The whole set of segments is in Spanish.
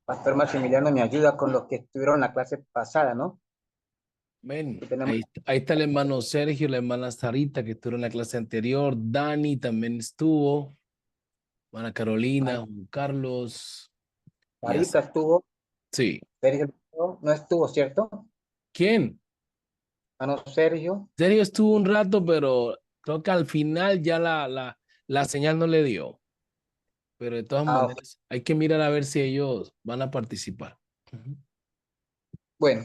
Pastor Maximiliano me ayuda con los que estuvieron en la clase pasada, ¿no? Ven, Aquí tenemos, ahí está el hermano Sergio, la hermana Sarita que estuvo en la clase anterior, Dani también estuvo, hermana Carolina, Juan Carlos, y así. Marita estuvo, Sí. Sergio no estuvo, ¿cierto? ¿Quién? Hermano Sergio, Sergio estuvo un rato, pero creo que al final ya la señal no le dio. Pero de todas ok. maneras, hay que mirar a ver si ellos van a participar. Ujú. Bueno,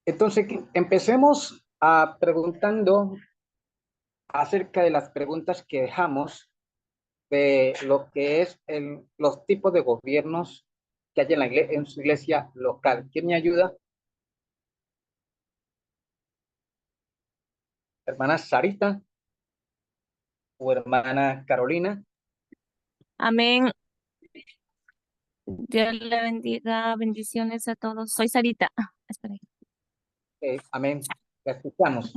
entonces empecemos preguntando acerca de las preguntas que dejamos de lo que es los tipos de gobiernos que hay en su iglesia local. ¿Quién me ayuda? Hermana Sarita o hermana Carolina. Amén. Dios le bendiga. Bendiciones a todos. Soy Sarita. Espera. Amén. La escuchamos.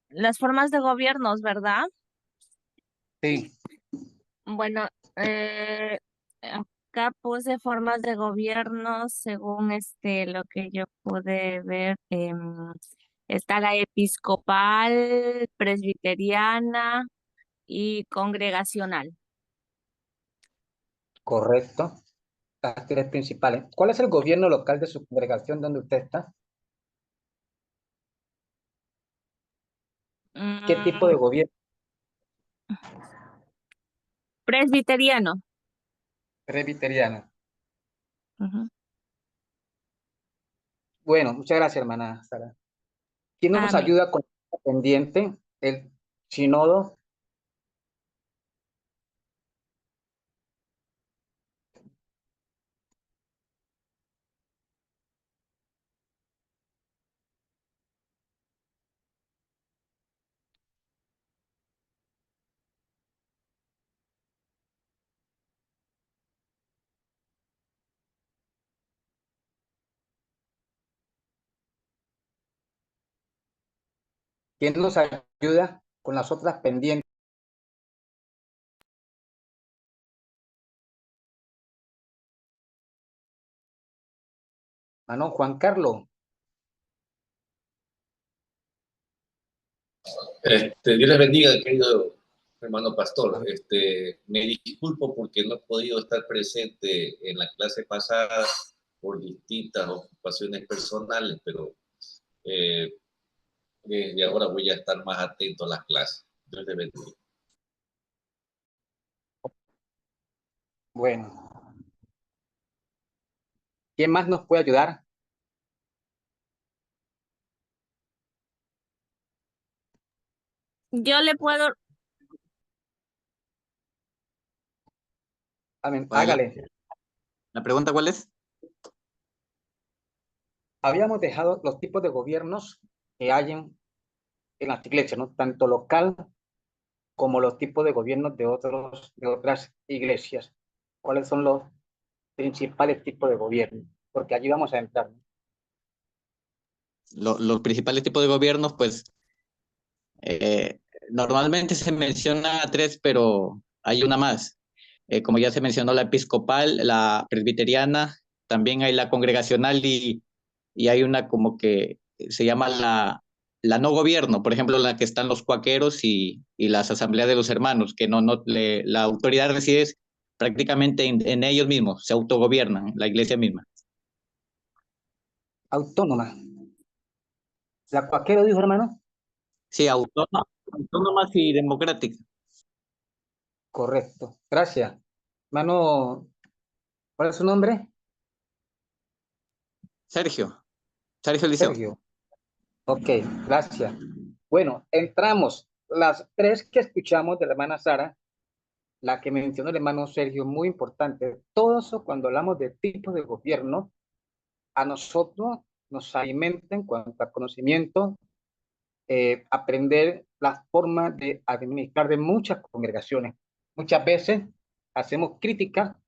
Las formas de gobiernos, ¿verdad? Sí, Bueno, acá puse formas de gobierno según lo que yo pude ver. Está la episcopal, presbiteriana y congregacional. correcto. Las tres principales. ¿Cuál es el gobierno local de su congregación donde usted está? ¿Qué tipo de Mm, gobierno? presbiteriano. Presbiteriana. Ujú. Bueno, muchas gracias, hermana Sara. ¿Quién nos Amén. ayuda con el pendiente? El sínodo. ¿Quién nos ayuda con las otras pendientes? Hermano Juan Carlos. Dios les bendiga, querido hermano pastor. Me disculpo porque no he podido estar presente en la clase pasada por distintas ocupaciones personales, pero desde ahora voy a estar más atento a las clases. Dios les bendiga. Bueno, ¿quién más nos puede ayudar? Yo le puedo, Amén. Bueno, Hágale. ¿la pregunta cuál es? Habíamos dejado los tipos de gobiernos que hay en las iglesias, ¿no? Tanto local como los tipos de gobiernos de otras iglesias. ¿Cuáles son los principales tipos de gobierno? Porque allí vamos a entrar, ¿no? Los principales tipos de gobiernos, pues eh, normalmente se menciona tres, pero hay una más. Como ya se mencionó, la episcopal, la presbiteriana, también hay la congregacional y hay una como que se llama la no gobierno, por ejemplo, la que están los cuaqueros y las asambleas de los hermanos, que la autoridad reside prácticamente en ellos mismos, se autogobiernan, la iglesia misma. Autónoma. ¿La cuaquero dijo, hermano? Sí, autónomas y democráticas. Correcto. Gracias. Hermano, ¿cuál es su nombre? Sergio Liceo. Sergio. Ok, gracias. Bueno, entramos. Las tres que escuchamos de la hermana Sara, la que mencionó el hermano Sergio, muy importante. Todo eso, cuando hablamos de tipos de gobierno, a nosotros nos alimenta en cuanto a conocimiento, aprender las formas de administrar de muchas congregaciones. Muchas veces hacemos crítica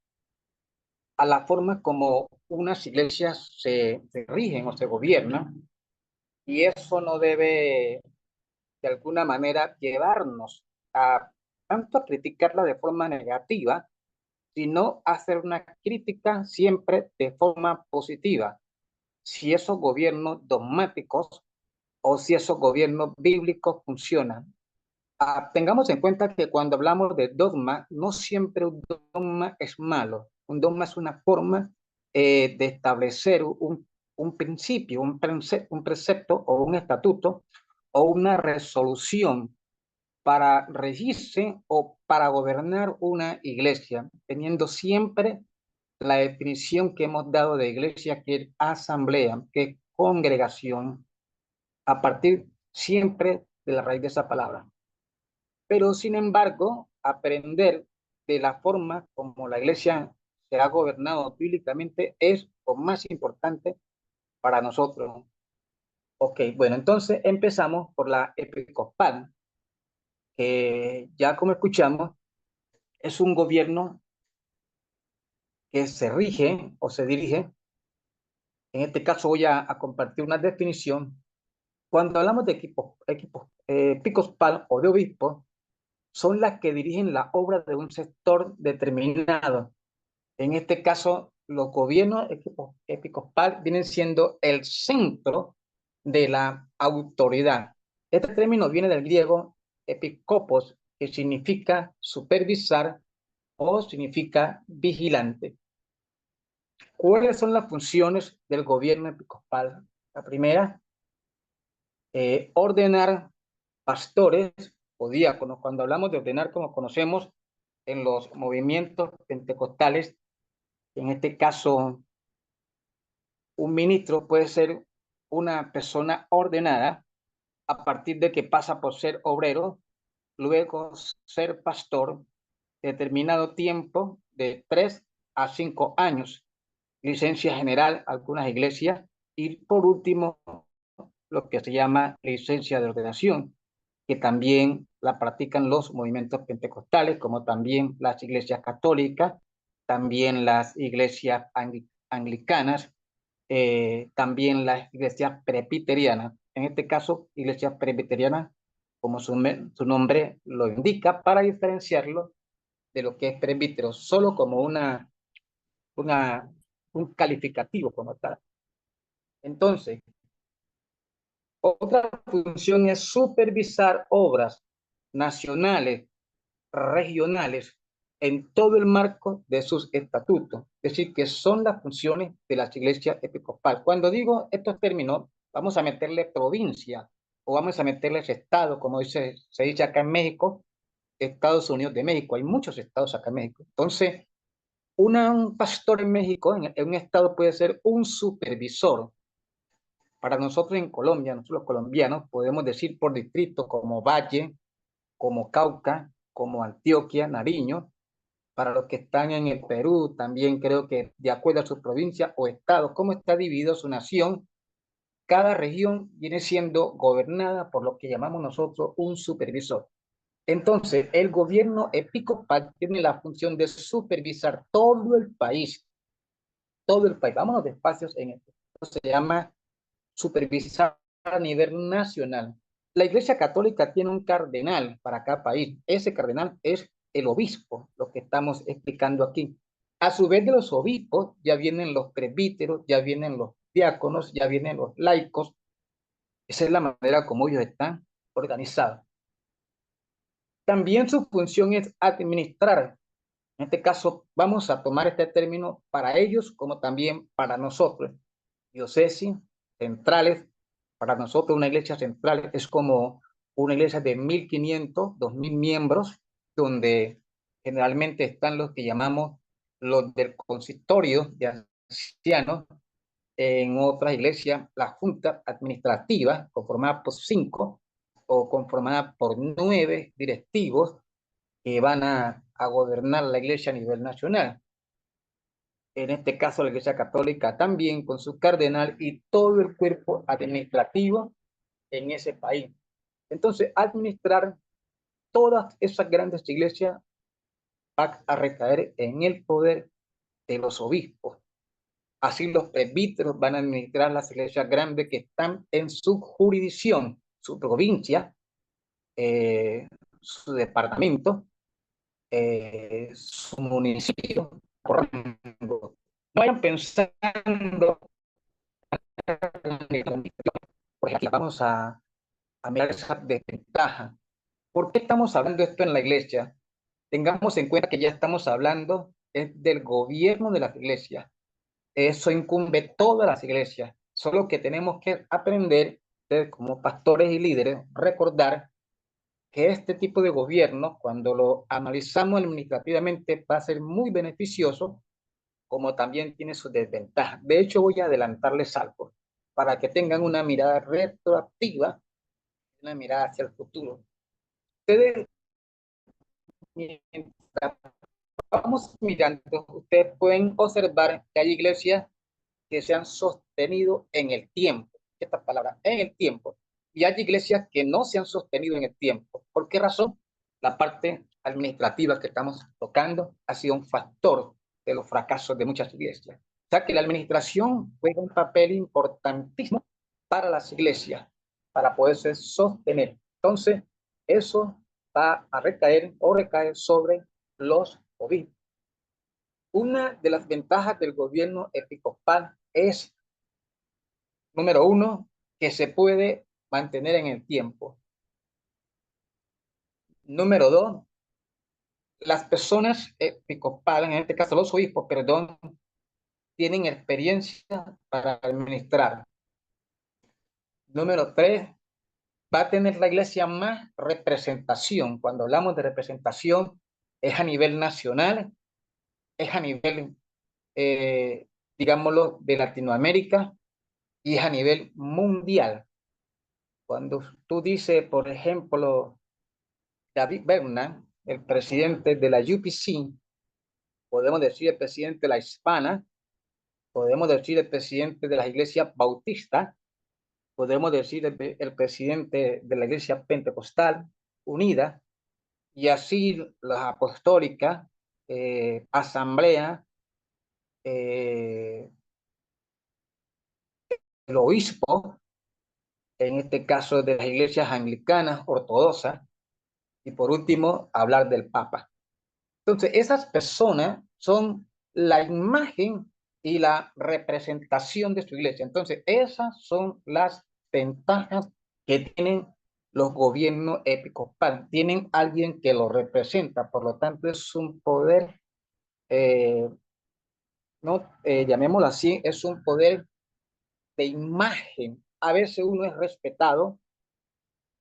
a la forma como unas iglesias se rigen o se gobiernan, y eso no debe de alguna manera llevarnos a tanto a criticarla de forma negativa, sino hacer una crítica siempre de forma positiva. Si esos gobiernos dogmáticos o si esos gobiernos bíblicos funcionan. Tengamos en cuenta que cuando hablamos de dogma, no siempre un dogma es malo. Un dogma es una forma de establecer un principio, un precepto o un estatuto o una resolución para regirse o para gobernar una iglesia, teniendo siempre la definición que hemos dado de iglesia, que es asamblea, que es congregación, a partir siempre de la raíz de esa palabra. Pero, sin embargo, aprender de la forma como la iglesia se ha gobernado bíblicamente es lo más importante para nosotros. Ok, bueno, entonces empezamos por la episcopal, que ya como escuchamos, es un gobierno que se rige o se dirige. En este caso voy a compartir una definición. Cuando hablamos de episcopal o de obispo, son las que dirigen la obra de un sector determinado. En este caso, los gobiernos episcopal vienen siendo el centro de la autoridad. Este término viene del griego episkopos, que significa supervisar o significa vigilante. ¿Cuáles son las funciones del gobierno episcopal? La primera, ordenar pastores o diáconos. Cuando hablamos de ordenar, como conocemos en los movimientos pentecostales, en este caso, un ministro puede ser una persona ordenada a partir de que pasa por ser obrero, luego ser pastor, determinado tiempo de 3 a 5 años, licencia general, algunas iglesias, y por último, lo que se llama licencia de ordenación, que también la practican los movimientos pentecostales, como también las iglesias católicas, también las iglesias anglicanas, también las iglesias presbiterianas. En este caso, iglesias presbiterianas, como su nombre lo indica, para diferenciarlo de lo que es presbítero, solo como un calificativo como tal. Entonces, otra función es supervisar obras nacionales, regionales, en todo el marco de sus estatutos. Es decir, que son las funciones de las iglesias episcopales. Cuando digo estos términos, vamos a meterle provincia o vamos a meterle estado, como se dice acá en México, Estados Unidos de México. Hay muchos estados acá en México. Entonces, un pastor en México, en un estado, puede ser un supervisor. Para nosotros en Colombia, nosotros los colombianos, podemos decir por distrito como Valle, como Cauca, como Antioquia, Nariño. Para los que están en el Perú, también creo que de acuerdo a su provincia o estado, cómo está dividido su nación, cada región viene siendo gobernada por lo que llamamos nosotros un supervisor. Entonces, el gobierno episcopal tiene la función de supervisar todo el país, todo el país. Vámonos despacios en esto. Se llama supervisar a nivel nacional. La Iglesia Católica tiene un cardenal para cada país. Ese cardenal es el obispo, lo que estamos explicando aquí. A su vez de los obispos, ya vienen los presbíteros, ya vienen los diáconos, ya vienen los laicos. Esa es la manera como ellos están organizados. También su función es administrar. En este caso, vamos a tomar este término para ellos como también para nosotros. Diócesis, centrales, para nosotros una iglesia central es como una iglesia de 1.500, 2.000 miembros, donde generalmente están los que llamamos los del consistorio de ancianos. En otras iglesias, la junta administrativa, conformada por 5 o conformada por 9 directivos que van a gobernar la iglesia a nivel nacional. En este caso la Iglesia Católica también con su cardenal y todo el cuerpo administrativo en ese país. Entonces, administrar todas esas grandes iglesias va a recaer en el poder de los obispos. Así los presbíteros van a administrar las iglesias grandes que están en su jurisdicción, su provincia, su departamento, su municipio, por rango. No vayan pensando, por ejemplo, vamos a mirar esa desventaja. ¿Por qué estamos hablando de esto en la iglesia? Tengamos en cuenta que ya estamos hablando del gobierno de las iglesias. Eso incumbe todas las iglesias. Solo que tenemos que aprender, como pastores y líderes, recordar que este tipo de gobierno, cuando lo analizamos administrativamente, va a ser muy beneficioso, como también tiene sus desventajas. De hecho, voy a adelantarles algo para que tengan una mirada retroactiva, una mirada hacia el futuro. Ustedes, mientras vamos mirando, ustedes pueden observar que hay iglesias que se han sostenido en el tiempo. Esta palabra, en el tiempo. Y hay iglesias que no se han sostenido en el tiempo. ¿Por qué razón? La parte administrativa que estamos tocando ha sido un factor de los fracasos de muchas iglesias. O sea que la administración juega un papel importantísimo para las iglesias, para poderse sostener. Entonces, eso va a recaer o recae sobre los obispos. Una de las ventajas del gobierno episcopal es, número uno, que se puede mantener en el tiempo. Número dos, las personas episcopales, en este caso los obispos, perdón, tienen experiencia para administrar. Número tres, va a tener la iglesia más representación. Cuando hablamos de representación, es a nivel nacional, es a nivel, digámoslo, de Latinoamérica y es a nivel mundial. Cuando tú dices, por ejemplo, David Berna, el presidente de la UPC, podemos decir el presidente de la Hispana, podemos decir el presidente de la Iglesia Bautista, podemos decir el presidente de la Iglesia Pentecostal Unida, y así las apostólicas, asamblea, el obispo, en este caso de las iglesias anglicanas, ortodoxas, y por último, hablar del Papa. Entonces, esas personas son la imagen y la representación de su iglesia. Entonces, esas son las ventajas que tienen los gobiernos episcopales. Tienen alguien que lo representa, por lo tanto, es un poder, no, llamémoslo así, es un poder de imagen. A veces uno es respetado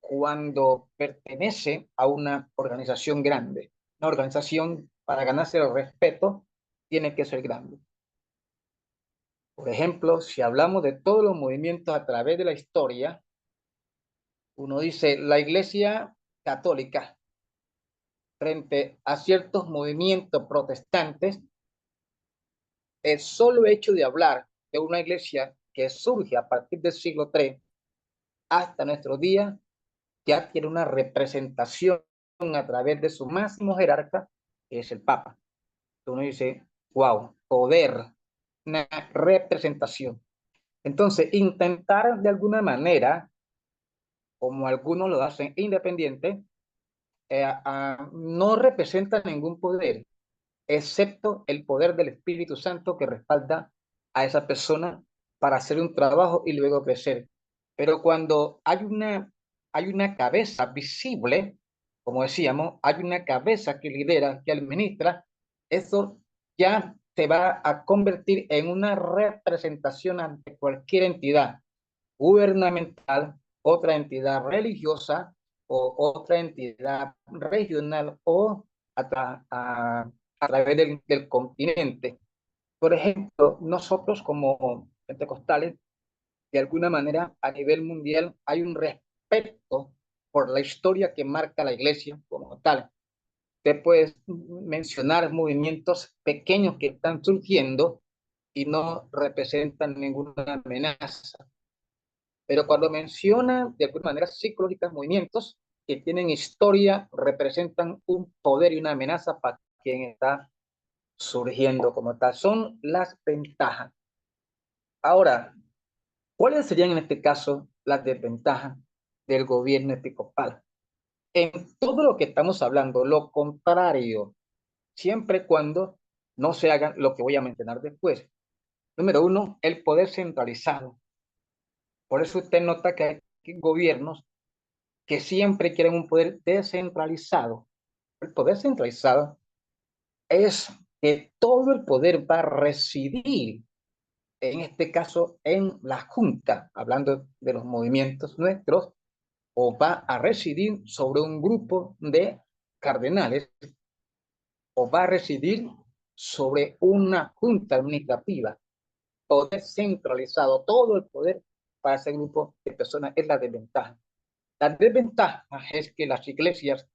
cuando pertenece a una organización grande. Una organización, para ganarse el respeto, tiene que ser grande. Por ejemplo, si hablamos de todos los movimientos a través de la historia, uno dice la Iglesia Católica frente a ciertos movimientos protestantes, el solo hecho de hablar de una iglesia que surge a partir del siglo III hasta nuestro día ya tiene una representación a través de su máximo jerarca, que es el Papa. Uno dice, wow, poder, una representación. Entonces, intentar de alguna manera, como algunos lo hacen independiente, no representa ningún poder, excepto el poder del Espíritu Santo que respalda a esa persona para hacer un trabajo y luego crecer. Pero cuando hay una cabeza visible, como decíamos, hay una cabeza que lidera, que administra, eso ya se va a convertir en una representación ante cualquier entidad gubernamental, otra entidad religiosa o otra entidad regional o a través del continente. Por ejemplo, nosotros como pentecostales, de alguna manera a nivel mundial hay un respeto por la historia que marca la iglesia como tal. Usted puede mencionar movimientos pequeños que están surgiendo y no representan ninguna amenaza. Pero cuando menciona de alguna manera psicológicas movimientos que tienen historia, representan un poder y una amenaza para quien está surgiendo como tal. Son las ventajas. Ahora, ¿cuáles serían en este caso las desventajas del gobierno episcopal? en todo lo que estamos hablando, lo contrario, siempre y cuando no se haga lo que voy a mencionar después. Número uno, el poder centralizado. Por eso usted nota que hay gobiernos que siempre quieren un poder descentralizado. El poder centralizado es que todo el poder va a residir, en este caso, en la Junta, hablando de los movimientos nuestros, o va a residir sobre un grupo de cardenales, o va a residir sobre una Junta administrativa. Poder centralizado, todo el poder para ese grupo de personas es la desventaja. La desventaja es que las iglesias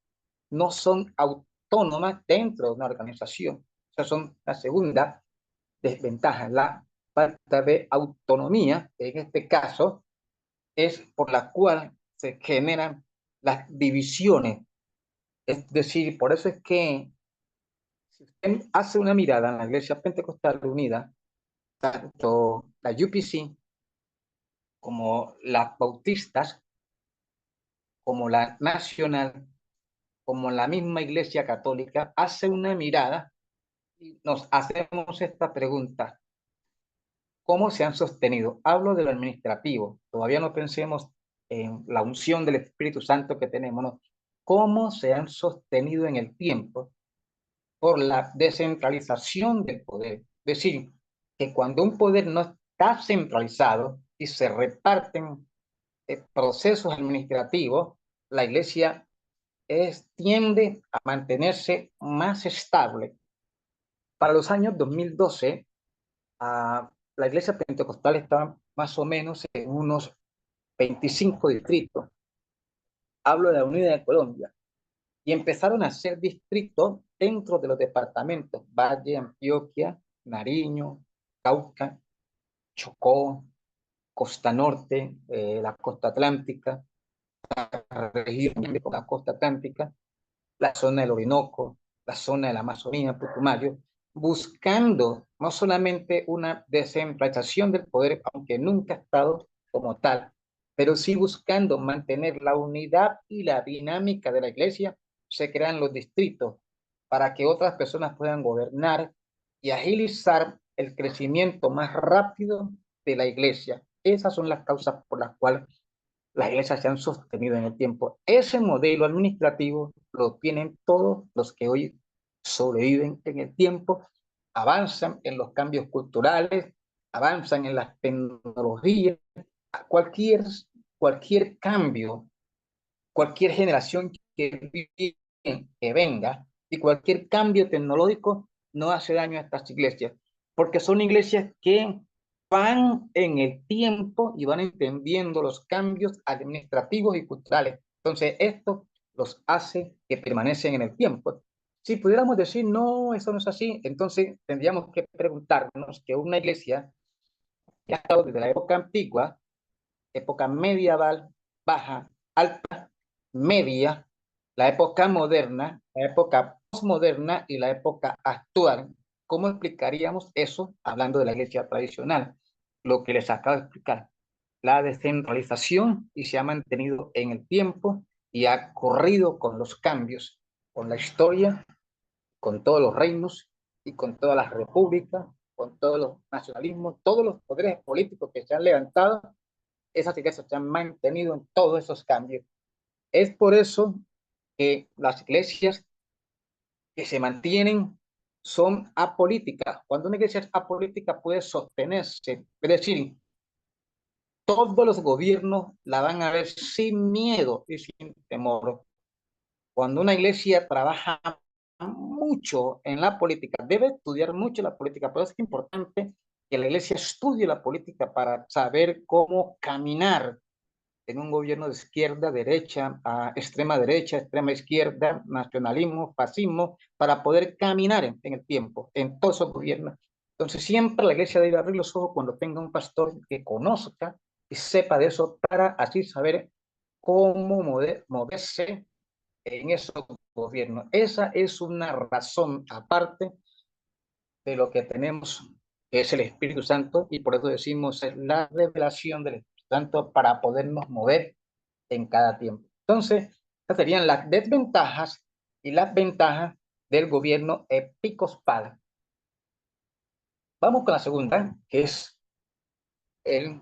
no son autónomas dentro de una organización. Esas son la segunda desventaja. La falta de autonomía, en este caso, es por la cual se generan las divisiones. Es decir, por eso es que si usted hace una mirada en la Iglesia Pentecostal Unida, tanto la UPC como las bautistas, como la nacional, como la misma Iglesia Católica, hace una mirada y nos hacemos esta pregunta: ¿cómo se han sostenido? Hablo de lo administrativo, todavía no pensemos en la unción del Espíritu Santo que tenemos, ¿no? ¿Cómo se han sostenido en el tiempo por la descentralización del poder? Es decir, que cuando un poder no está centralizado y se reparten procesos administrativos, la Iglesia tiende a mantenerse más estable. Para los años 2012, la Iglesia Pentecostal estaba más o menos en unos 25 distritos. Hablo de la Unidad de Colombia. Y empezaron a ser distritos dentro de los departamentos: Valle, Antioquia, Nariño, Cauca, Chocó, Costa Norte, la Costa Atlántica, la región de la Costa Atlántica, la zona del Orinoco, la zona de la Amazonía, Putumayo, buscando no solamente una descentralización del poder, aunque nunca ha estado como tal, pero sí buscando mantener la unidad y la dinámica de la iglesia. Se crean los distritos para que otras personas puedan gobernar y agilizar el crecimiento más rápido de la iglesia. Esas son las causas por las cuales las iglesias se han sostenido en el tiempo. Ese modelo administrativo lo tienen todos los que hoy sobreviven en el tiempo, avanzan en los cambios culturales, avanzan en las tecnologías, cualquier, cualquier cambio, cualquier generación que venga y cualquier cambio tecnológico no hace daño a estas iglesias, porque son iglesias que van en el tiempo y van entendiendo los cambios administrativos y culturales. Entonces, esto los hace que permanecen en el tiempo. Si pudiéramos decir, no, eso no es así, entonces tendríamos que preguntarnos que una iglesia que ha estado desde la época antigua, época medieval, baja, alta, media, la época moderna, la época postmoderna y la época actual. ¿Cómo explicaríamos eso hablando de la iglesia tradicional? Lo que les acabo de explicar, la descentralización, y se ha mantenido en el tiempo y ha corrido con los cambios, con la historia, con todos los reinos y con todas las repúblicas, con todos los nacionalismos, todos los poderes políticos que se han levantado. Esas iglesias se han mantenido en todos esos cambios. Es por eso que las iglesias que se mantienen son apolíticas. Cuando una iglesia es apolítica puede sostenerse, es decir, todos los gobiernos la van a ver sin miedo y sin temor. Cuando una iglesia trabaja mucho en la política, debe estudiar mucho la política, pero es importante que la iglesia estudie la política para saber cómo caminar en un gobierno de izquierda, derecha, extrema izquierda, nacionalismo, fascismo, para poder caminar en el tiempo, en todos esos gobiernos. Entonces siempre la iglesia debe abrir los ojos cuando tenga un pastor que conozca y sepa de eso, para así saber cómo moverse en esos gobiernos. Esa es una razón aparte de lo que tenemos, que es el Espíritu Santo, y por eso decimos es la revelación del Espíritu Santo para podernos mover en cada tiempo. Entonces, Estas serían las desventajas y las ventajas del gobierno episcopal. Vamos con la segunda, que es el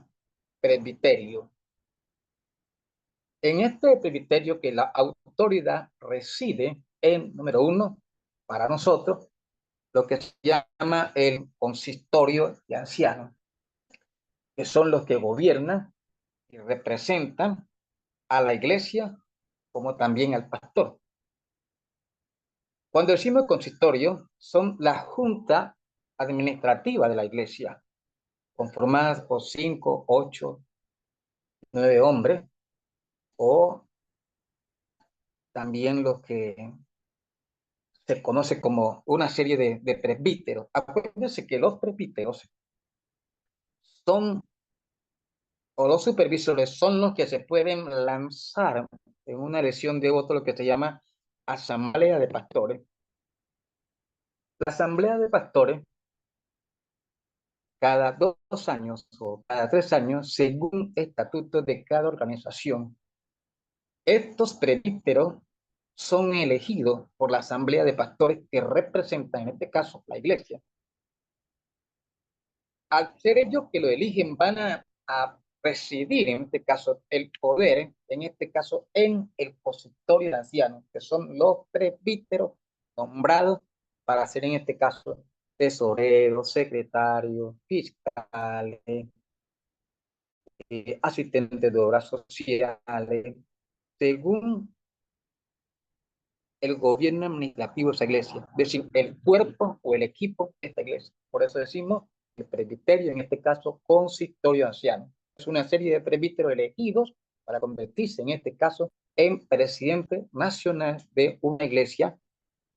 presbiterio. En este presbiterio que la autoridad reside en, número uno, para nosotros, lo que se llama el consistorio de ancianos, que son los que gobiernan y representan a la iglesia como también al pastor. Cuando decimos consistorio, son la junta administrativa de la iglesia, conformadas por 5, 8, 9 hombres, o también los que se conoce como una serie de presbíteros. Acuérdense que los presbíteros son, o los supervisores son los que se pueden lanzar en una elección de voto, lo que se llama asamblea de pastores. La asamblea de pastores, cada 2 años o cada 3 años, según estatutos de cada organización, estos presbíteros son elegidos por la asamblea de pastores que representan, en este caso, la iglesia. Al ser ellos que lo eligen, van a presidir, en este caso, el poder, en este caso, en el consistorio de ancianos, que son los presbíteros nombrados para ser, en este caso, tesoreros, secretarios, fiscales, asistentes de obras sociales, según el gobierno administrativo de esa iglesia, es decir, el cuerpo o el equipo de esta iglesia. Por eso decimos el presbiterio, en este caso, consistorio anciano. Es una serie de presbíteros elegidos para convertirse, en este caso, en presidente nacional de una iglesia,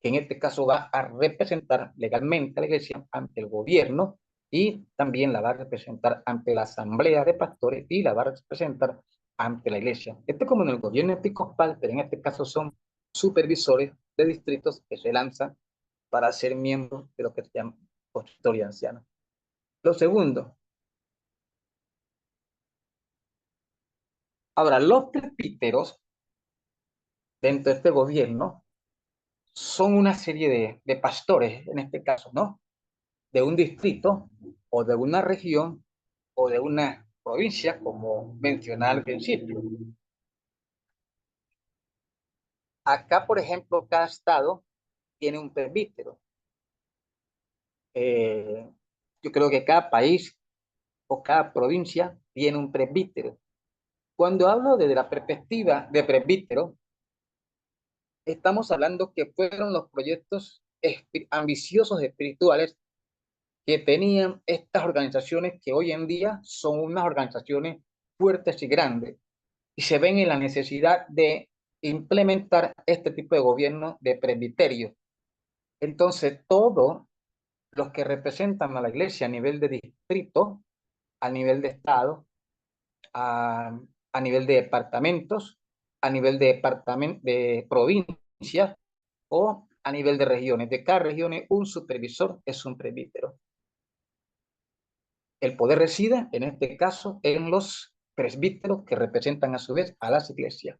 que en este caso va a representar legalmente a la iglesia ante el gobierno y también la va a representar ante la asamblea de pastores y la va a representar ante la iglesia. Esto es como en el gobierno episcopal, pero en este caso son supervisores de distritos que se lanzan para ser miembros de lo que se llama consistorio anciano. Lo segundo, ahora los presbíteros dentro de este gobierno son una serie de pastores, en este caso, ¿no? De un distrito o de una región o de una provincia, como mencionaba al principio. Acá, por ejemplo, cada estado tiene un presbítero. Yo creo que cada país o cada provincia tiene un presbítero. Cuando hablo desde la perspectiva de presbítero, estamos hablando que fueron los proyectos ambiciosos espirituales que tenían estas organizaciones que hoy en día son unas organizaciones fuertes y grandes y se ven en la necesidad de implementar este tipo de gobierno de presbiterio. Entonces, todos los que representan a la iglesia a nivel de distrito, a nivel de estado, a nivel de departamentos, a nivel de provincias o a nivel de regiones. De cada región, un supervisor es un presbítero. El poder reside, en este caso, en los presbíteros que representan a su vez a las iglesias.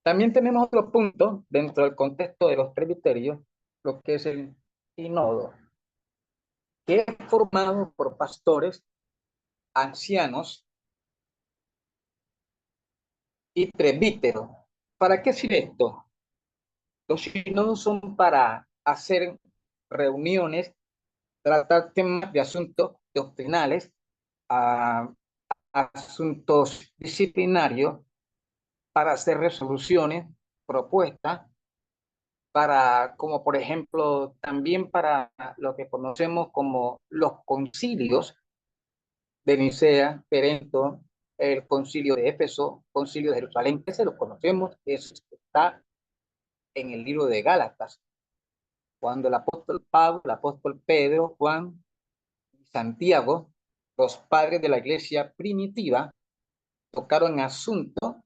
También tenemos otro punto dentro del contexto de los presbiterios, lo que es el sínodo, que es formado por pastores, ancianos y presbíteros. ¿Para qué sirve esto? Los sínodos son para hacer reuniones, tratar temas de asuntos doctrinales, asuntos disciplinarios, para hacer resoluciones, propuestas, para, como por ejemplo, también para lo que conocemos como los concilios de Nicea, Perento, el concilio de Éfeso, concilio de Jerusalén, que se lo conocemos, que está en el libro de Gálatas, cuando el apóstol Pablo, el apóstol Pedro, Juan y Santiago, los padres de la iglesia primitiva, tocaron asuntos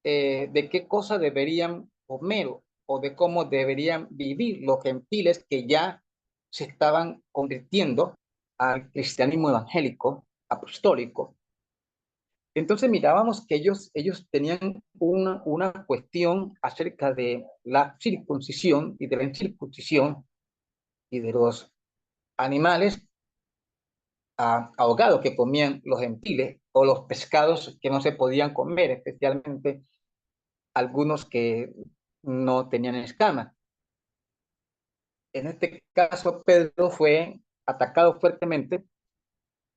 de qué cosas deberían comer o de cómo deberían vivir los gentiles que ya se estaban convirtiendo al cristianismo evangélico, apostólico. Entonces mirábamos que ellos tenían una cuestión acerca de la circuncisión y de la incircuncisión y de los animales ahogados que comían los gentiles o los pescados que no se podían comer, especialmente algunos que no tenían escamas. En este caso, Pedro fue atacado fuertemente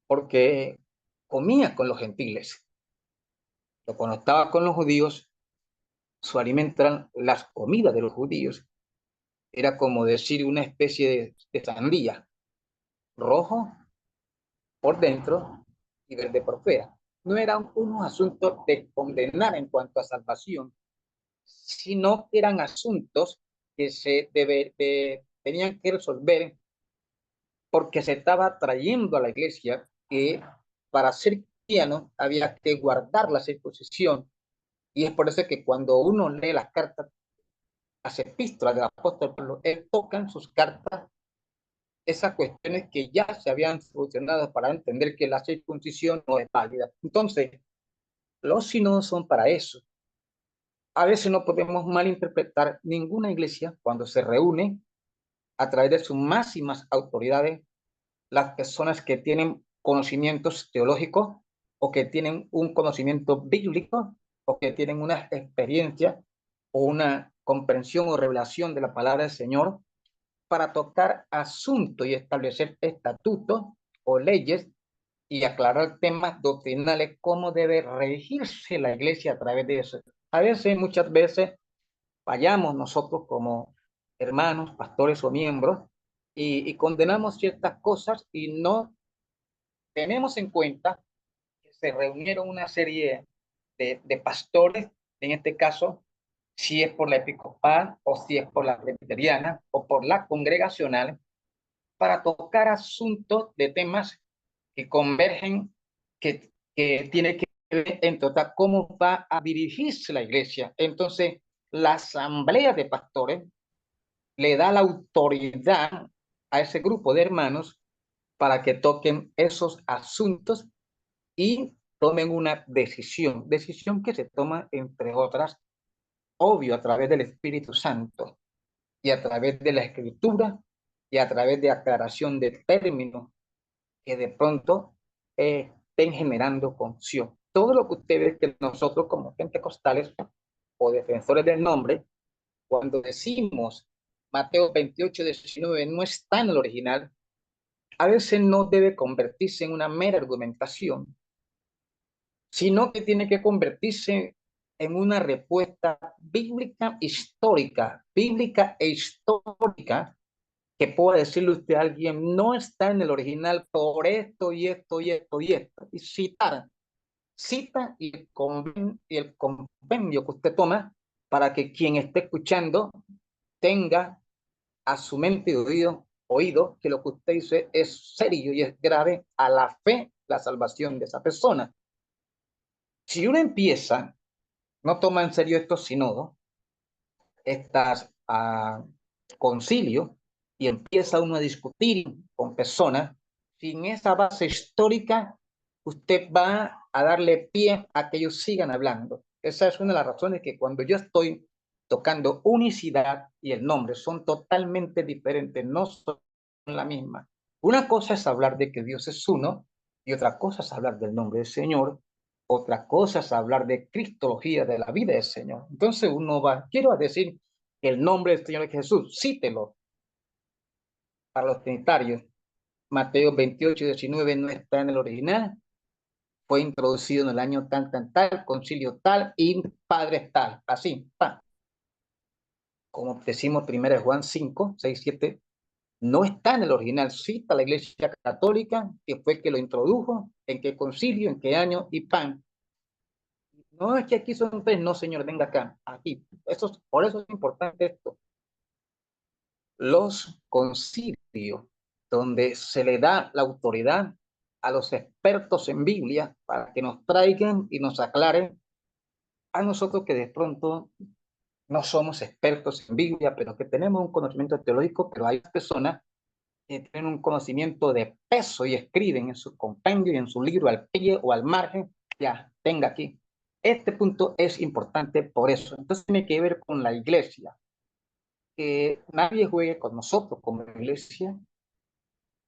porque comía con los gentiles. Pero cuando estaba con los judíos, su alimento eran las comidas de los judíos. Era como decir una especie de sandía, rojo por dentro y verde por fuera. No eran unos asuntos de condenar en cuanto a salvación, sino que eran asuntos que tenían que resolver porque se estaba trayendo a la iglesia que para ser cristiano había que guardar la circuncisión. Y es por eso que cuando uno lee las cartas, las epístolas del apóstol Pablo, él toca en sus cartas esas cuestiones que ya se habían solucionado para entender que la circuncisión no es válida. Entonces, los sínodos son para eso. A veces no podemos malinterpretar ninguna iglesia cuando se reúne a través de sus máximas autoridades, las personas que tienen conocimientos teológicos o que tienen un conocimiento bíblico o que tienen una experiencia o una comprensión o revelación de la palabra del Señor para tocar asuntos y establecer estatutos o leyes y aclarar temas doctrinales, cómo debe regirse la iglesia a través de eso. A veces, muchas veces, fallamos nosotros como hermanos, pastores o miembros y condenamos ciertas cosas y no tenemos en cuenta que se reunieron una serie de pastores, en este caso, si es por la episcopal o si es por la presbiteriana o por la congregacional, para tocar asuntos de temas que convergen, que tiene que ver, entre otras, cómo va a dirigirse la iglesia. Entonces, la asamblea de pastores le da la autoridad a ese grupo de hermanos para que toquen esos asuntos y tomen una decisión que se toma, entre otras, obvio, a través del Espíritu Santo y a través de la Escritura y a través de aclaración de términos que de pronto estén generando confusión. Todo lo que ustedes, que nosotros como pentecostales o defensores del nombre, cuando decimos Mateo 28:19 no está en el original, a veces no debe convertirse en una mera argumentación, sino que tiene que convertirse en una respuesta bíblica e histórica, que pueda decirle usted a alguien, no está en el original por esto y esto y esto y esto, y cita y el compendio que usted toma para que quien esté escuchando tenga a su mente y oído que lo que usted dice es serio y es grave a la fe, la salvación de esa persona. Si uno empieza, no toma en serio estos sinodos, estas concilios, y empieza uno a discutir con personas, sin esa base histórica, usted va a darle pie a que ellos sigan hablando. Esa es una de las razones que cuando yo estoy tocando unicidad y el nombre son totalmente diferentes, no son la misma. Una cosa es hablar de que Dios es uno y otra cosa es hablar del nombre del Señor. Otra cosa es hablar de cristología de la vida del Señor. Entonces uno va, quiero decir que el nombre del Señor es Jesús, cítelo para los trinitarios. Mateo 28:19 no está en el original, fue introducido en el año tal, concilio tal y padre tal, así, pa. Como decimos 1 Juan 5:6-7, no está en el original, cita la Iglesia Católica, que fue que lo introdujo, en qué concilio, en qué año y pan. No, es que aquí son tres, no señor, venga acá, aquí. Por eso es importante esto. Los concilios, donde se le da la autoridad a los expertos en Biblia para que nos traigan y nos aclaren a nosotros que de pronto no somos expertos en Biblia, pero que tenemos un conocimiento teológico, pero hay personas que tienen un conocimiento de peso y escriben en su compendio y en su libro al pie o al margen, ya, tenga aquí. Este punto es importante por eso. Entonces tiene que ver con la iglesia. Que nadie juegue con nosotros como iglesia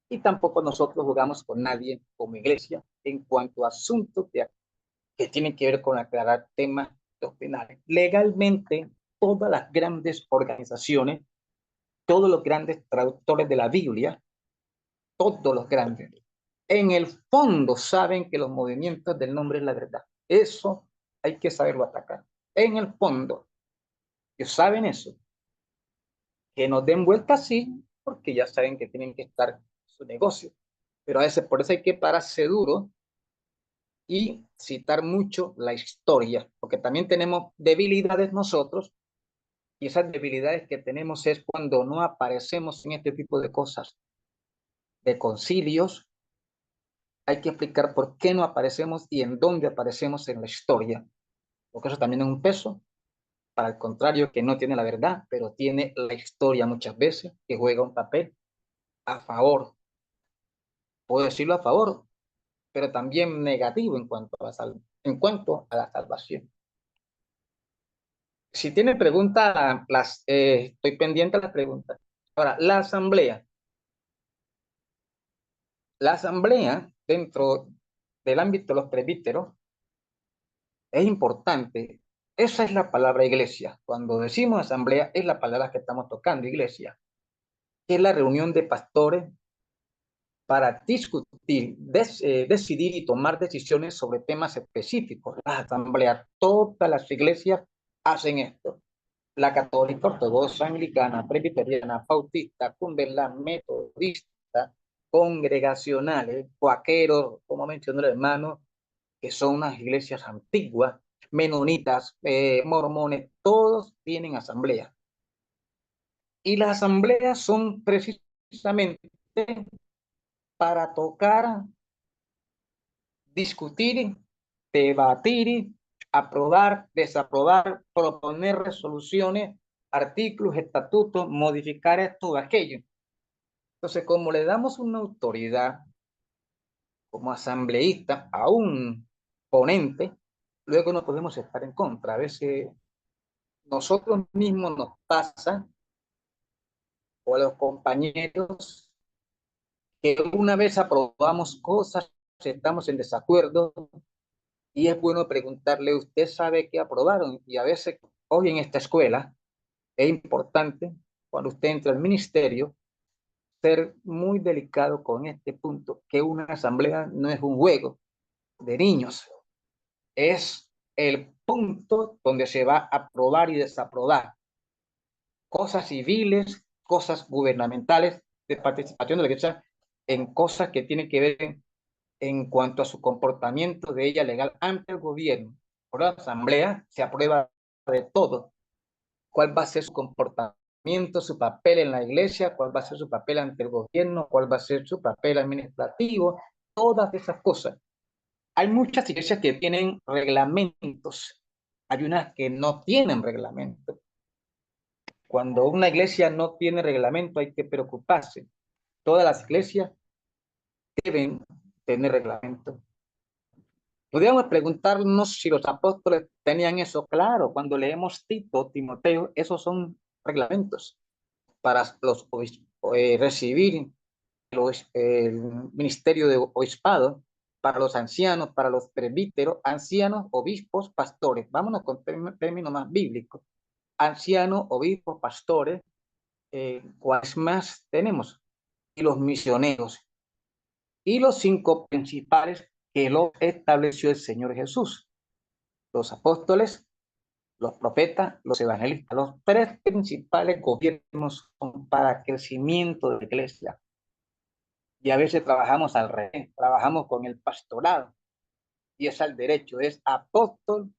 y tampoco nosotros jugamos con nadie como iglesia en cuanto a asuntos que tienen que ver con aclarar temas doctrinales. Legalmente, todas las grandes organizaciones, todos los grandes traductores de la Biblia, todos los grandes, en el fondo saben que los movimientos del nombre es la verdad. Eso hay que saberlo atacar. En el fondo, ellos saben eso. Que nos den vuelta así, porque ya saben que tienen que estar en su negocio. Pero a veces por eso hay que pararse duro y citar mucho la historia, porque también tenemos debilidades nosotros, y esas debilidades que tenemos es cuando no aparecemos en este tipo de cosas, de concilios. Hay que explicar por qué no aparecemos y en dónde aparecemos en la historia, porque eso también es un peso, para el contrario, que no tiene la verdad, pero tiene la historia muchas veces, que juega un papel a favor, puedo decirlo a favor, pero también negativo en cuanto a la salvación. Si tiene preguntas, estoy pendiente de las preguntas. Ahora, la asamblea dentro del ámbito de los presbíteros es importante. Esa es la palabra iglesia. Cuando decimos asamblea, es la palabra que estamos tocando, iglesia, que es la reunión de pastores para discutir, decidir y tomar decisiones sobre temas específicos. Las asambleas, todas las iglesias hacen esto. La católica, ortodoxa, anglicana, presbiteriana, bautista, cumberland, metodista, congregacionales, cuáqueros, como mencionó el hermano, que son unas iglesias antiguas, menonitas, mormones, todos tienen asamblea. Y las asambleas son precisamente para tocar, discutir, debatir, aprobar, desaprobar, proponer resoluciones, artículos, estatutos, modificar esto o aquello. Entonces, como le damos una autoridad como asambleísta a un ponente, luego no podemos estar en contra. A veces nosotros mismos nos pasa, o a los compañeros, que una vez aprobamos cosas, estamos en desacuerdo, y es bueno preguntarle, ¿usted sabe qué aprobaron? Y a veces, hoy en esta escuela, es importante, cuando usted entra al ministerio, ser muy delicado con este punto, que una asamblea no es un juego de niños, es el punto donde se va a aprobar y desaprobar cosas civiles, cosas gubernamentales, de participación de la iglesia en cosas que tienen que ver en cuanto a su comportamiento de ella legal ante el gobierno. Por la asamblea se aprueba de todo. ¿Cuál va a ser su comportamiento, su papel en la iglesia? ¿Cuál va a ser su papel ante el gobierno? ¿Cuál va a ser su papel administrativo? Todas esas cosas. Hay muchas iglesias que tienen reglamentos. Hay unas que no tienen reglamento. Cuando una iglesia no tiene reglamento hay que preocuparse. Todas las iglesias deben tener reglamento. Podríamos preguntarnos si los apóstoles tenían eso claro. Cuando leemos Tito, Timoteo, esos son reglamentos para recibir el ministerio de obispado, para los ancianos, para los presbíteros, ancianos, obispos, pastores. Vámonos con términos más bíblicos. Ancianos, obispos, pastores, ¿cuáles más tenemos? Y los misioneros. Y los 5 principales que lo estableció el Señor Jesús. Los apóstoles, los profetas, los evangelistas. Los 3 principales gobiernos son para crecimiento de la iglesia. Y a veces trabajamos al revés, trabajamos con el pastorado. Y es al derecho, es apóstol,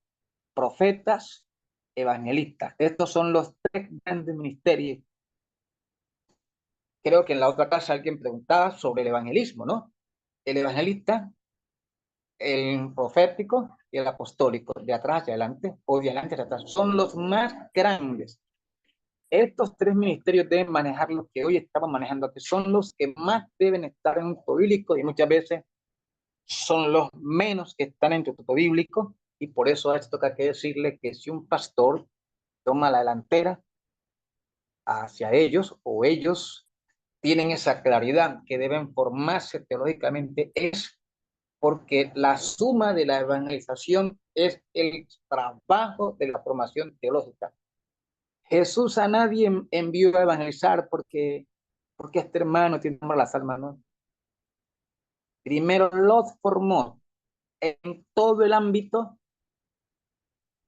profetas, evangelistas. Estos son los 3 grandes ministerios. Creo que en la otra casa alguien preguntaba sobre el evangelismo, ¿no? El evangelista, el profético y el apostólico, de atrás hacia adelante o de adelante hacia atrás, son los más grandes. Estos tres ministerios deben manejar lo que hoy estamos manejando, que son los que más deben estar en un texto bíblico y muchas veces son los menos que están en el texto bíblico, y por eso a esto toca que decirle que si un pastor toma la delantera hacia ellos o ellos tienen esa claridad que deben formarse teológicamente, es porque la suma de la evangelización es el trabajo de la formación teológica. Jesús a nadie envió a evangelizar porque este hermano tiene amor a las almas, ¿no? Primero los formó en todo el ámbito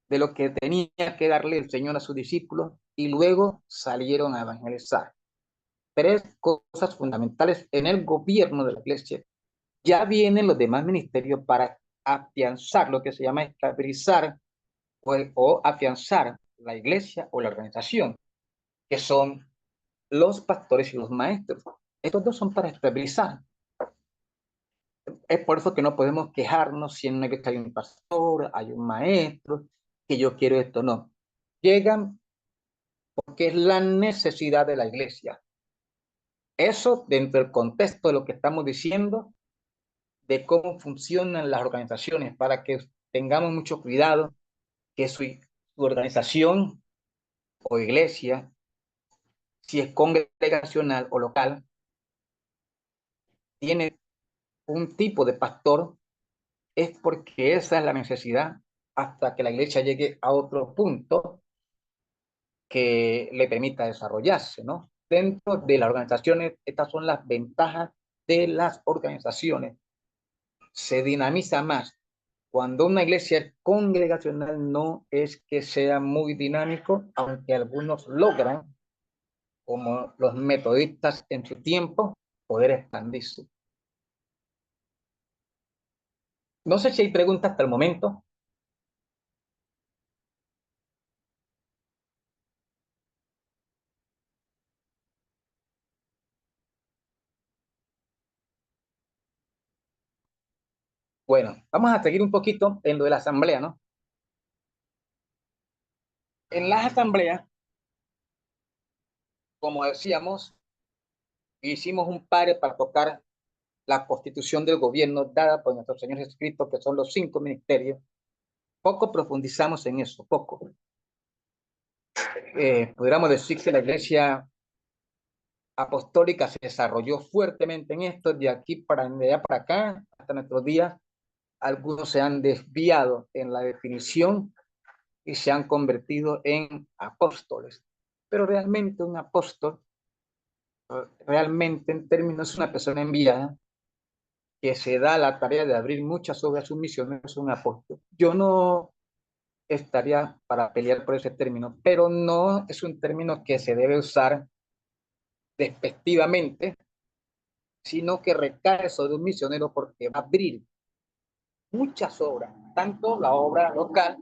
de lo que tenía que darle el Señor a sus discípulos y luego salieron a evangelizar. Tres cosas fundamentales en el gobierno de la iglesia. Ya vienen los demás ministerios para afianzar lo que se llama estabilizar o afianzar la iglesia o la organización, que son los pastores y los maestros. Estos dos son para estabilizar. Es por eso que no podemos quejarnos si en una iglesia hay un pastor, hay un maestro, que yo quiero esto, no. Llegan porque es la necesidad de la iglesia. Eso dentro del contexto de lo que estamos diciendo, de cómo funcionan las organizaciones, para que tengamos mucho cuidado que su organización o iglesia, si es congregacional o local, tiene un tipo de pastor, es porque esa es la necesidad hasta que la iglesia llegue a otro punto que le permita desarrollarse, ¿no? Dentro de las organizaciones, estas son las ventajas de las organizaciones. Se dinamiza más. Cuando una iglesia es congregacional, no es que sea muy dinámico, aunque algunos logran, como los metodistas en su tiempo, poder expandirse. No sé si hay preguntas hasta el momento. Bueno, vamos a seguir un poquito en lo de la asamblea, ¿no? En las asambleas, como decíamos, hicimos un pare para tocar la constitución del gobierno dada por nuestro Señor Jesucristo, que son los 5 ministerios. Poco profundizamos en eso, poco. Pudiéramos decir que la iglesia apostólica se desarrolló fuertemente en esto, de allá para acá, hasta nuestros días. Algunos se han desviado en la definición y se han convertido en apóstoles. Pero realmente un apóstol, realmente en términos, es una persona enviada que se da la tarea de abrir muchas obras, sus misiones, es un apóstol. Yo no estaría para pelear por ese término, pero no es un término que se debe usar despectivamente, sino que recae sobre un misionero porque va a abrir muchas obras, tanto la obra local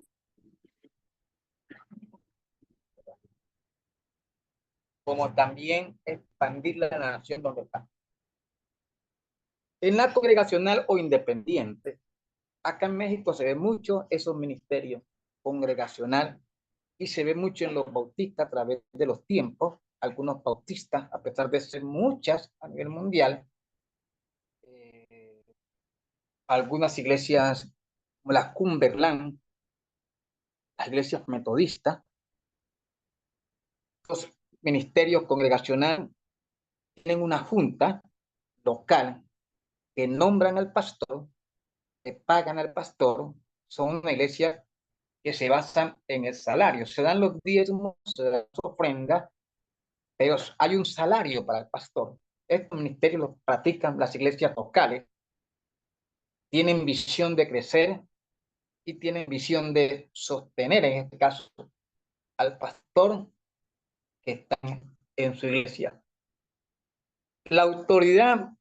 como también expandir la nación donde está. En la congregacional o independiente, acá en México se ve mucho esos ministerios congregacional y se ve mucho en los bautistas a través de los tiempos. Algunos bautistas, a pesar de ser muchas a nivel mundial, algunas iglesias como la Cumberland, las iglesias metodistas, los ministerios congregacionales tienen una junta local que nombran al pastor, que pagan al pastor, son una iglesia que se basan en el salario, se dan los diezmos, se dan las ofrendas, pero hay un salario para el pastor. Estos ministerios los practican las iglesias locales, tienen visión de crecer y tienen visión de sostener, en este caso, al pastor que está en su iglesia. La autoridad,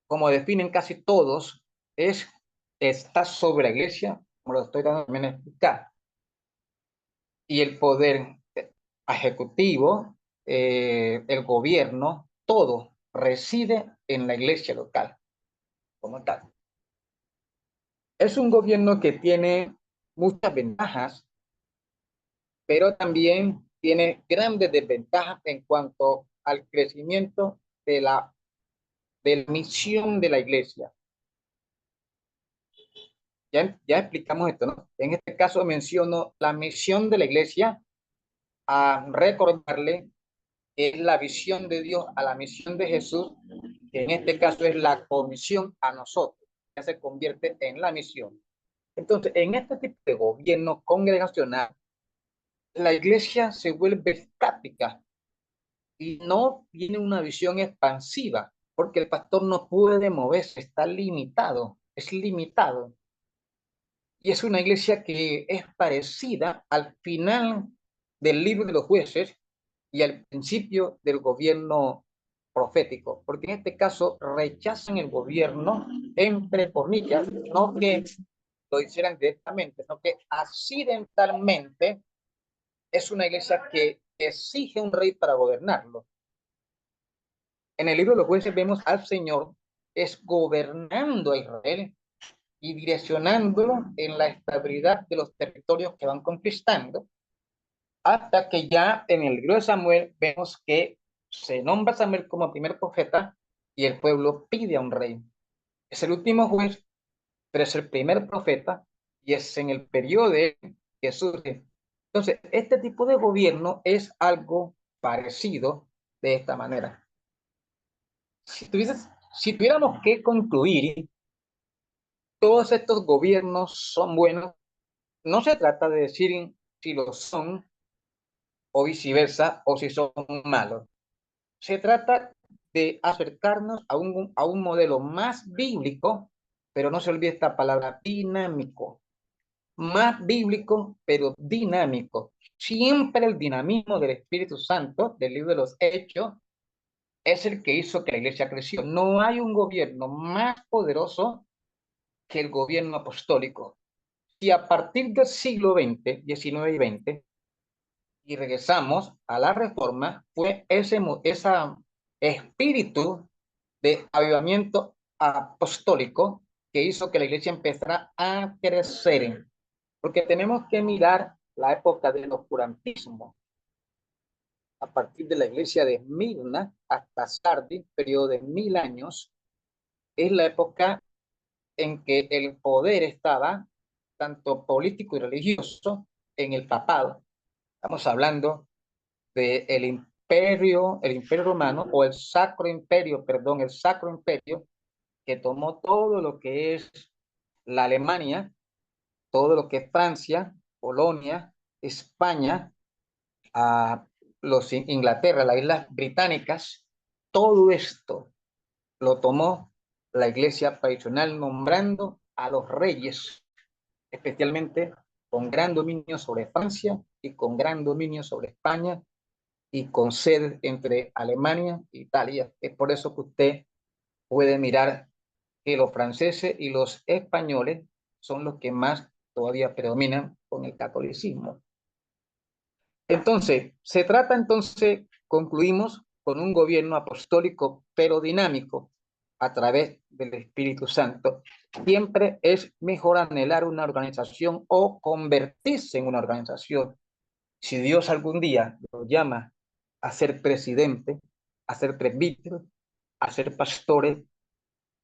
como definen casi todos, está sobre la iglesia, como lo estoy dando también a explicar. Y el poder ejecutivo, el gobierno, todo reside en la iglesia local, como tal. Es un gobierno que tiene muchas ventajas, pero también tiene grandes desventajas en cuanto al crecimiento de la misión de la iglesia. Ya explicamos esto, ¿no? En este caso menciono la misión de la iglesia, a recordarle que es la visión de Dios a la misión de Jesús, que en este caso es la comisión a nosotros, que se convierte en la misión. Entonces, en este tipo de gobierno congregacional, la iglesia se vuelve estática y no tiene una visión expansiva, porque el pastor no puede moverse, está limitado, es limitado. Y es una iglesia que es parecida al final del libro de los jueces y al principio del gobierno profético, porque en este caso rechazan el gobierno, entre comillas, no que lo hicieran directamente, sino que accidentalmente es una iglesia que exige un rey para gobernarlo. En el libro de los jueces vemos al Señor es gobernando a Israel y direccionándolo en la estabilidad de los territorios que van conquistando, hasta que ya en el libro de Samuel vemos que se nombra a Samuel como primer profeta y el pueblo pide a un rey. Es el último juez, pero es el primer profeta y es en el periodo de que surge. Entonces, este tipo de gobierno es algo parecido de esta manera. Si tuviéramos que concluir, todos estos gobiernos son buenos. No se trata de decir si lo son o viceversa o si son malos. Se trata de acercarnos a un modelo más bíblico, pero no se olvide esta palabra, dinámico. Más bíblico, pero dinámico. Siempre el dinamismo del Espíritu Santo, del libro de los Hechos, es el que hizo que la iglesia creció. No hay un gobierno más poderoso que el gobierno apostólico. Y a partir del siglo XX, 19 y 20, y regresamos a la reforma, fue ese espíritu de avivamiento apostólico que hizo que la iglesia empezara a crecer. Porque tenemos que mirar la época del oscurantismo, a partir de la iglesia de Mirna hasta Sardis, periodo de 1000 años, es la época en que el poder estaba, tanto político y religioso, en el papado. Estamos hablando del el imperio romano, o el sacro imperio, perdón, el sacro imperio, que tomó todo lo que es la Alemania, todo lo que es Francia, Polonia, España, a Inglaterra, las islas británicas, todo esto lo tomó la iglesia tradicional nombrando a los reyes, especialmente con gran dominio sobre Francia y con gran dominio sobre España y con sede entre Alemania e Italia. Es por eso que usted puede mirar que los franceses y los españoles son los que más todavía predominan con el catolicismo. Entonces, se trata entonces, concluimos con un gobierno apostólico pero dinámico a través del Espíritu Santo. Siempre es mejor anhelar una organización o convertirse en una organización. Si Dios algún día lo llama a ser presidente, a ser presbítero, a ser pastores,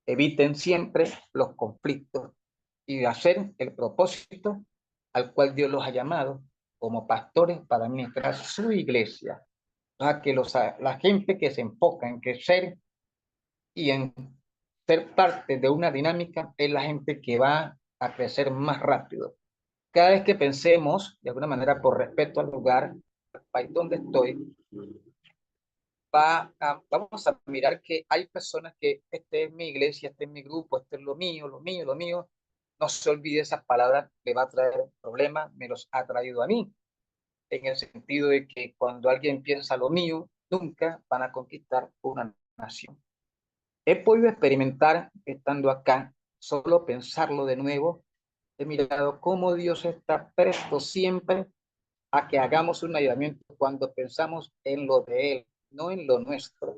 eviten siempre los conflictos y hacer el propósito al cual Dios los ha llamado como pastores para administrar su iglesia. A que la gente que se enfoca en crecer y en ser parte de una dinámica es la gente que va a crecer más rápido. Cada vez que pensemos, de alguna manera, por respeto al lugar, al país donde estoy, vamos a mirar que hay personas que este es mi iglesia, este es mi grupo, este es lo mío, lo mío, lo mío. No se olvide esas palabras, le va a traer problemas, me los ha traído a mí, en el sentido de que cuando alguien piensa lo mío, nunca van a conquistar una nación. He podido experimentar, estando acá, solo pensarlo de nuevo, he mirado cómo Dios está presto siempre a que hagamos un ayudamiento cuando pensamos en lo de Él, no en lo nuestro.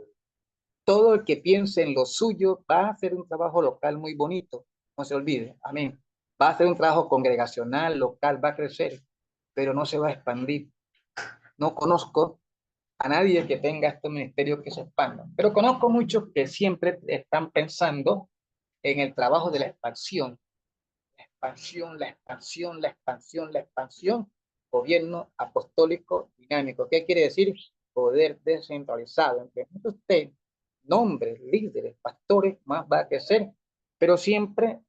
Todo el que piense en lo suyo va a hacer un trabajo local muy bonito, no se olvide, amén. Va a hacer un trabajo congregacional, local, va a crecer, pero no se va a expandir. no conozco a nadie que tenga estos ministerios que se expandan, pero conozco muchos que siempre están pensando en el trabajo de la expansión, expansión, la expansión, la expansión, la expansión, gobierno apostólico dinámico. ¿Qué quiere decir? Poder descentralizado. Entre usted, nombres, líderes, pastores, más va a crecer, pero siempre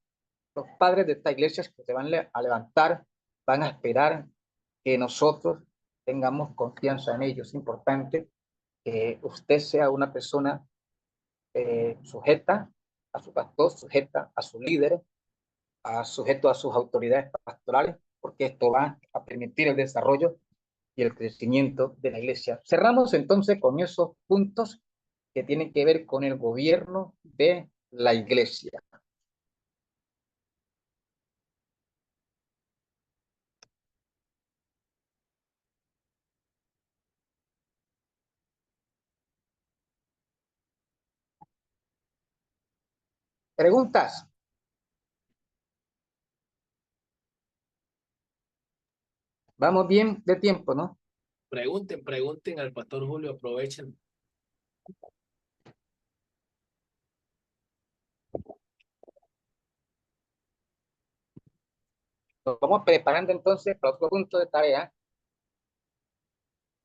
los padres de estas iglesias que se van a levantar van a esperar que nosotros tengamos confianza en ellos. Es importante que usted sea una persona sujeta a su pastor, sujeta a sus líderes, sujeto a sus autoridades pastorales, porque esto va a permitir el desarrollo y el crecimiento de la iglesia. Cerramos entonces con esos puntos que tienen que ver con el gobierno de la iglesia. ¿Preguntas? Vamos bien de tiempo, ¿no? Pregunten al pastor Julio, aprovechen. Nos vamos preparando entonces para otro punto de tarea.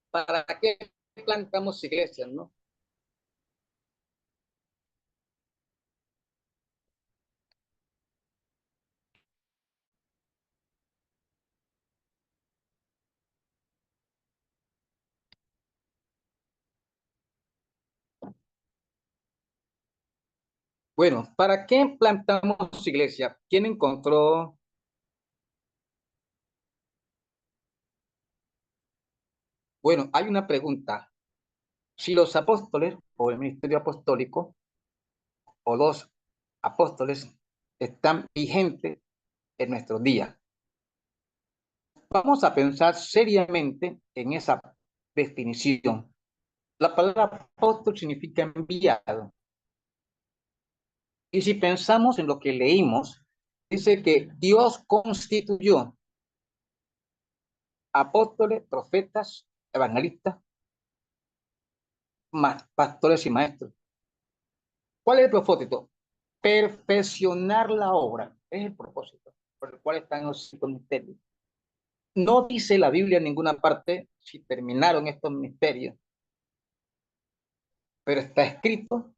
¿Para qué plantamos iglesias, no? Bueno, ¿para qué plantamos iglesias? ¿Quién encontró? Bueno, hay una pregunta. Si los apóstoles o el ministerio apostólico o los apóstoles están vigentes en nuestros días, vamos a pensar seriamente en esa definición. La palabra apóstol significa enviado. Y si pensamos en lo que leímos, dice que Dios constituyó apóstoles, profetas, evangelistas, pastores y maestros. ¿Cuál es el propósito? Perfeccionar la obra. Es el propósito por el cual están los cinco ministerios. No dice la Biblia en ninguna parte si terminaron estos misterios, pero está escrito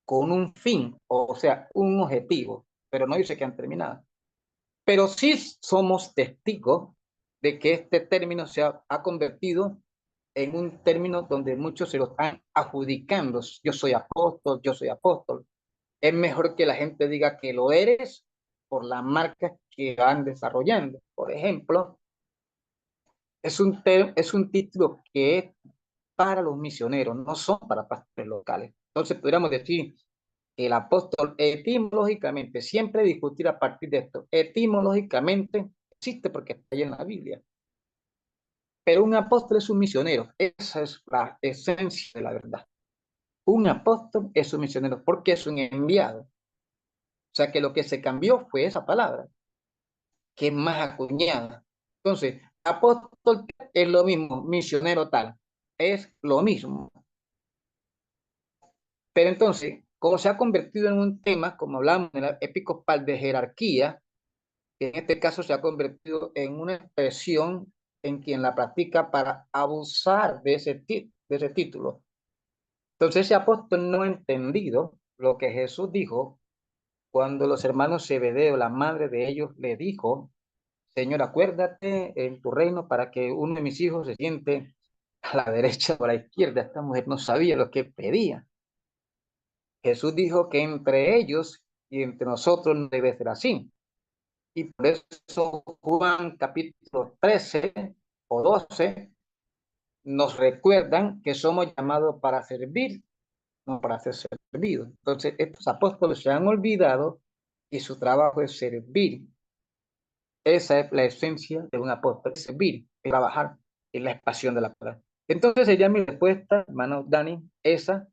con un fin, o sea, un objetivo, pero no dice que han terminado. Pero sí somos testigos de que este término ha convertido en un término donde muchos se lo están adjudicando. Yo soy apóstol, yo soy apóstol. Es mejor que la gente diga que lo eres por las marcas que van desarrollando. Por ejemplo, es un título que es para los misioneros, no son para pastores locales. Entonces, podríamos decir que el apóstol etimológicamente, siempre discutir a partir de esto, etimológicamente existe porque está ahí en la Biblia. Pero un apóstol es un misionero. Esa es la esencia de la verdad. Un apóstol es un misionero porque es un enviado. O sea que lo que se cambió fue esa palabra, que es más acuñada. Entonces, apóstol es lo mismo, misionero tal, es lo mismo. Pero entonces, como se ha convertido en un tema, como hablamos en la episcopal de jerarquía, que en este caso se ha convertido en una expresión en quien la practica para abusar de ese título. Entonces ese apóstol no ha entendido lo que Jesús dijo cuando los hermanos Zebedeo, la madre de ellos, le dijo: Señor, acuérdate en tu reino para que uno de mis hijos se siente a la derecha o a la izquierda. Esta mujer no sabía lo que pedía. Jesús dijo que entre ellos y entre nosotros no debe ser así. Y por eso Juan capítulo 13 o 12 nos recuerdan que somos llamados para servir, no para ser servidos. Entonces, estos apóstoles se han olvidado y su trabajo es servir. Esa es la esencia de un apóstol, servir, trabajar en la expansión de la palabra. Entonces sería mi respuesta, hermano Dani, esa,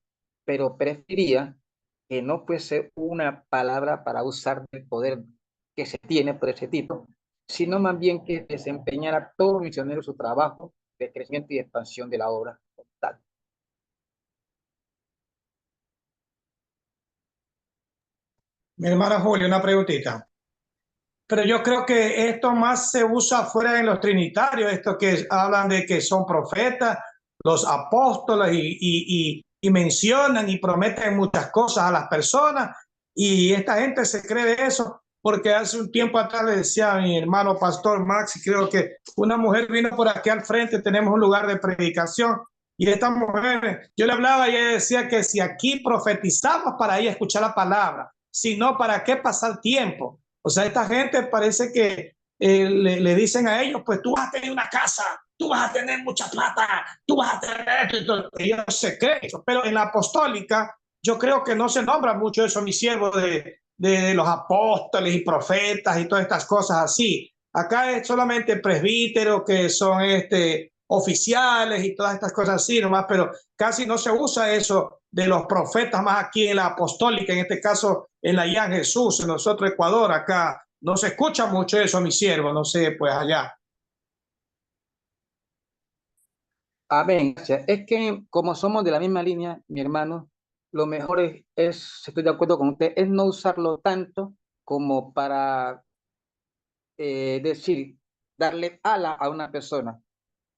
pero preferiría que no fuese una palabra para usar el poder que se tiene por ese tipo, sino más bien que desempeñara todo misionero su trabajo de crecimiento y expansión de la obra total. Mi hermana Julia, una preguntita. Pero yo creo que esto más se usa fuera en los trinitarios, esto que hablan de que son profetas, los apóstoles y mencionan y prometen muchas cosas a las personas y esta gente se cree de eso porque hace un tiempo atrás le decía a mi hermano pastor Max, creo que una mujer vino por aquí al frente, tenemos un lugar de predicación y esta mujer, yo le hablaba y ella decía que si aquí profetizamos para ir a escuchar la palabra, si no, ¿para qué pasar tiempo? O sea, esta gente parece que le dicen a ellos, pues tú vas a tener una casa, tú vas a tener mucha plata, tú vas a tener esto y todo. Ellos se creen eso, pero en la apostólica yo creo que no se nombra mucho eso, mi siervo, de los apóstoles y profetas y todas estas cosas así. Acá es solamente presbíteros que son oficiales y todas estas cosas así nomás, pero casi no se usa eso de los profetas más aquí en la apostólica, en este caso en la IAN Jesús, en nosotros Ecuador, acá no se escucha mucho eso, mi siervo, no sé, pues allá. Amén. Es que como somos de la misma línea, mi hermano, lo mejor estoy de acuerdo con usted, es no usarlo tanto como para decir, darle ala a una persona.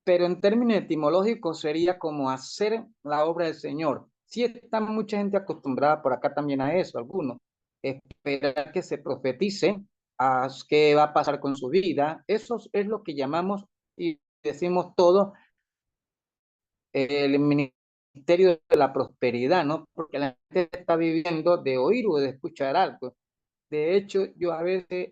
Pero en términos etimológicos sería como hacer la obra del Señor. Sí está mucha gente acostumbrada por acá también a eso, algunos. Esperar que se profetice a qué va a pasar con su vida. Eso es lo que llamamos y decimos todo el ministerio de la prosperidad, ¿no? Porque la gente está viviendo de oír o de escuchar algo. De hecho, yo a veces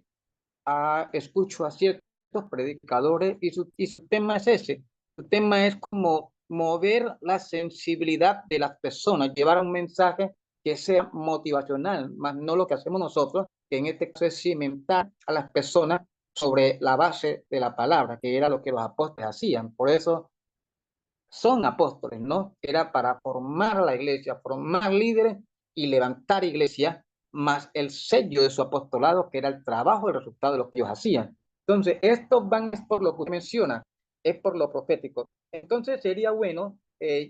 escucho a ciertos predicadores y su tema es ese. Su tema es como mover la sensibilidad de las personas, llevar un mensaje que sea motivacional, más no lo que hacemos nosotros, que en este caso es cimentar a las personas sobre la base de la palabra, que era lo que los apóstoles hacían. Por eso son apóstoles, ¿no? Era para formar la iglesia, formar líderes y levantar iglesia, más el sello de su apostolado, que era el trabajo, el resultado de lo que ellos hacían. Entonces, estos van es por lo que menciona, es por lo profético. Entonces, sería bueno,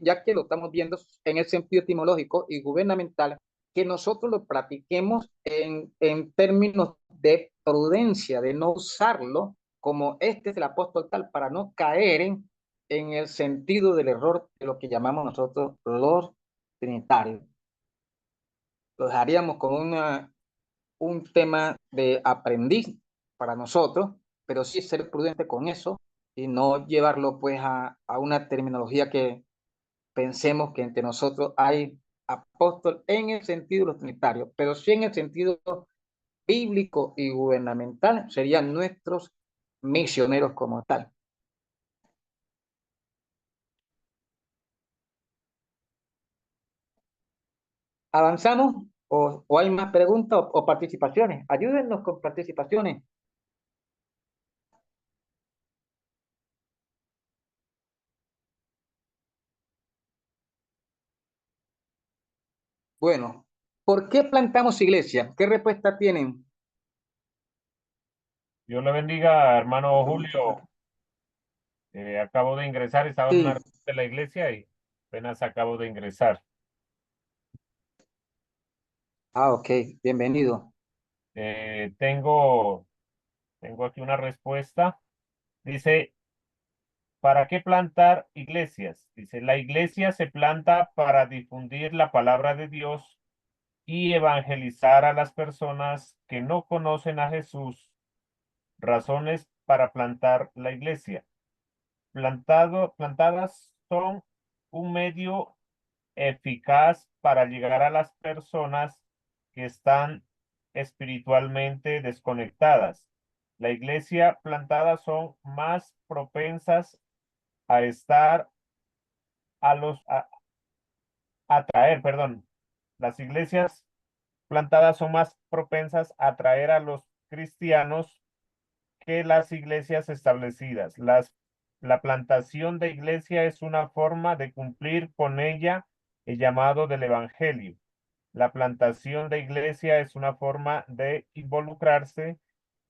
ya que lo estamos viendo en el sentido etimológico y gubernamental, que nosotros lo practiquemos en términos de prudencia, de no usarlo como este es el apóstol tal, para no caer en el sentido del error de lo que llamamos nosotros los trinitarios. Lo dejaríamos como un tema de aprendiz para nosotros, pero sí ser prudente con eso y no llevarlo pues a una terminología que pensemos que entre nosotros hay apóstol en el sentido de los trinitarios, pero sí en el sentido bíblico y gubernamental serían nuestros misioneros como tal. ¿Avanzamos o hay más preguntas o participaciones? Ayúdennos con participaciones. Bueno, ¿por qué plantamos iglesia? ¿Qué respuesta tienen? Dios le bendiga, hermano Julio. Acabo de ingresar, estaba en Sí. una reunión de la iglesia y apenas acabo de ingresar. Ok, bienvenido. Tengo aquí una respuesta. Dice, ¿para qué plantar iglesias? Dice, la iglesia se planta para difundir la palabra de Dios y evangelizar a las personas que no conocen a Jesús. Razones para plantar la iglesia. Plantadas son un medio eficaz para llegar a las personas que están espiritualmente desconectadas. La iglesia plantada son más propensas a estar a atraer, perdón. Las iglesias plantadas son más propensas a atraer a los cristianos que las iglesias establecidas. La plantación de iglesia es una forma de cumplir con ella el llamado del evangelio. La plantación de iglesia es una forma de involucrarse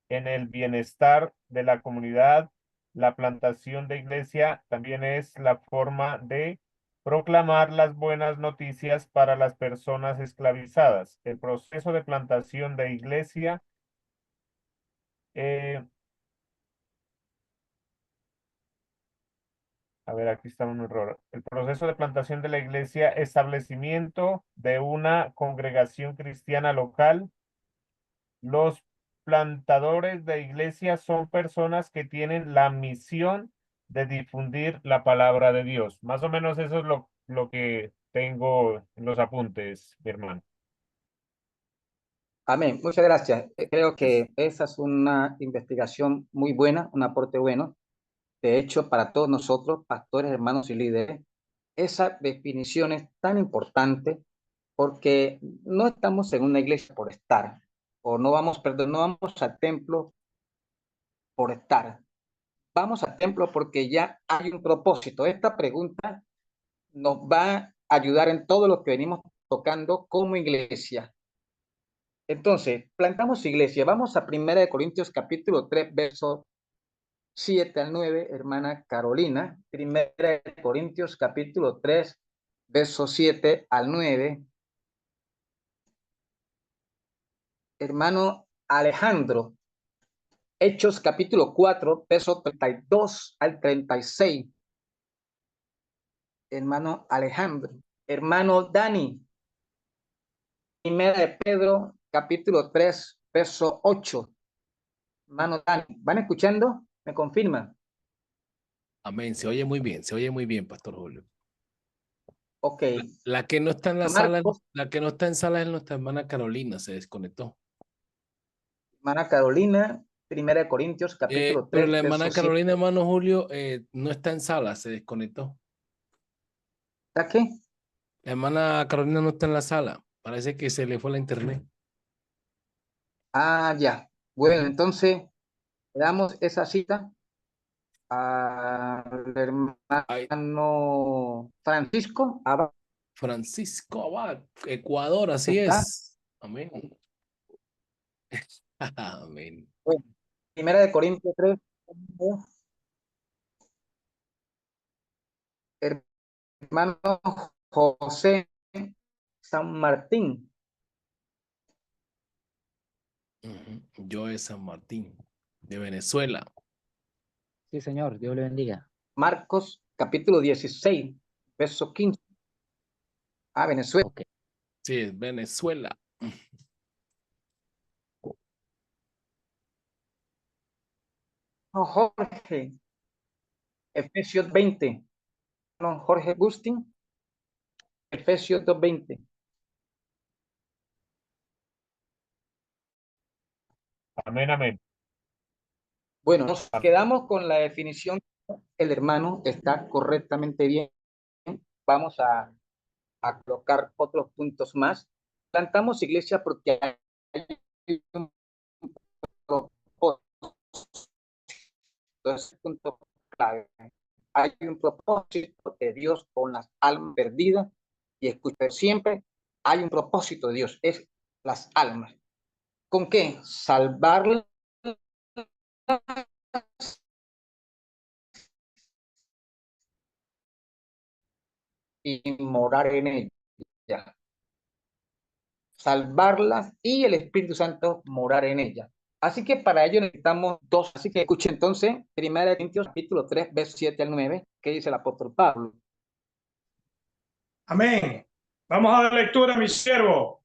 en el bienestar de la comunidad la plantación de iglesia también es la forma de proclamar las buenas noticias para las personas esclavizadas. El proceso de plantación de iglesia a ver, aquí está un error. El proceso de plantación de la iglesia, establecimiento de una congregación cristiana local. Los plantadores de iglesia son personas que tienen la misión de difundir la palabra de Dios. Más o menos eso es lo que tengo en los apuntes, mi hermano. Amén. Muchas gracias. Creo que esa es una investigación muy buena, un aporte bueno. De hecho, para todos nosotros, pastores, hermanos y líderes, esa definición es tan importante porque no estamos en una iglesia por estar, o no vamos, perdón, no vamos al templo por estar. Vamos al templo porque ya hay un propósito. Esta pregunta nos va a ayudar en todo lo que venimos tocando como iglesia. Entonces, plantamos iglesia. Vamos a 1 Corintios capítulo 3, verso 7 al 9, hermana Carolina. 1 Corintios capítulo 3, verso 7 al 9. Hermano Alejandro. Hechos capítulo 4, verso 32 al 36. Hermano Alejandro. Hermano Dani. 1 de Pedro capítulo 3, verso 8. Hermano Dani, ¿van escuchando? ¿Me confirman? Amén. Se oye muy bien, Pastor Julio. Ok. La que no está en la Marcos, sala, la que no está en sala es nuestra hermana Carolina, se desconectó. hermana Carolina, 1 Corintios capítulo Pero 3, la verso hermana 7. Carolina, hermano Julio, no está en sala, se desconectó. ¿Está qué? La hermana Carolina no está en la sala. Parece que se le fue la internet. Ah, ya. Bueno, entonces, le damos esa cita al Ay, hermano Francisco Abad. Francisco Abad, Ecuador, así ¿Está? es. Amén. Amén. Bueno, 1 Corintios 3, hermano José San Martín. Yo es San Martín, de Venezuela. Sí, señor, Dios le bendiga. Marcos capítulo 16, verso 15. Ah, Venezuela. Ok. Sí, es Venezuela. No, Jorge, Efesios 20. No, Jorge Agustín, Efesios 2:20. Amén, amén. Bueno, nos quedamos con la definición. El hermano está correctamente bien. Vamos a colocar otros puntos más. Plantamos iglesia porque hay un propósito. Entonces, punto clave. Hay un propósito de Dios con las almas perdidas y escuchar siempre hay un propósito de Dios, es las almas. ¿Con qué? Salvarlas y morar en ellas. Salvarlas y el Espíritu Santo morar en ellas. Así que para ello necesitamos dos. Así que escuche entonces 1 Corintios capítulo 3, versos 7 al 9, que dice el apóstol Pablo. Amén. Vamos a dar lectura, mi siervo.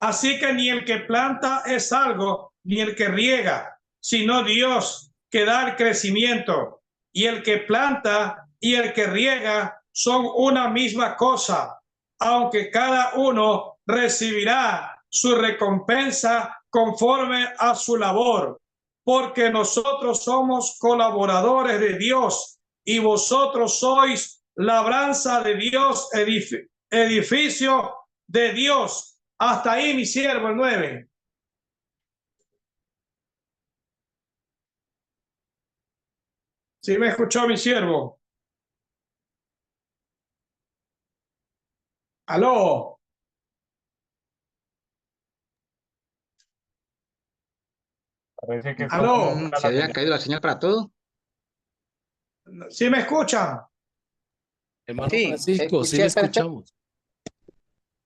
Así que ni el que planta es algo, ni el que riega, sino Dios que da el crecimiento. Y el que planta y el que riega son una misma cosa, aunque cada uno recibirá su recompensa conforme a su labor, porque nosotros somos colaboradores de Dios y vosotros sois labranza de Dios, edificio de Dios. Hasta ahí, mi siervo, el 9. ¿Sí me escuchó, mi siervo? ¿Aló? Parece que ¿Aló? está ¿Se había caído la señal para todo? ¿Sí me escuchan? Hermano Sí, Francisco, sí escuché, le espera, espera. escuchamos.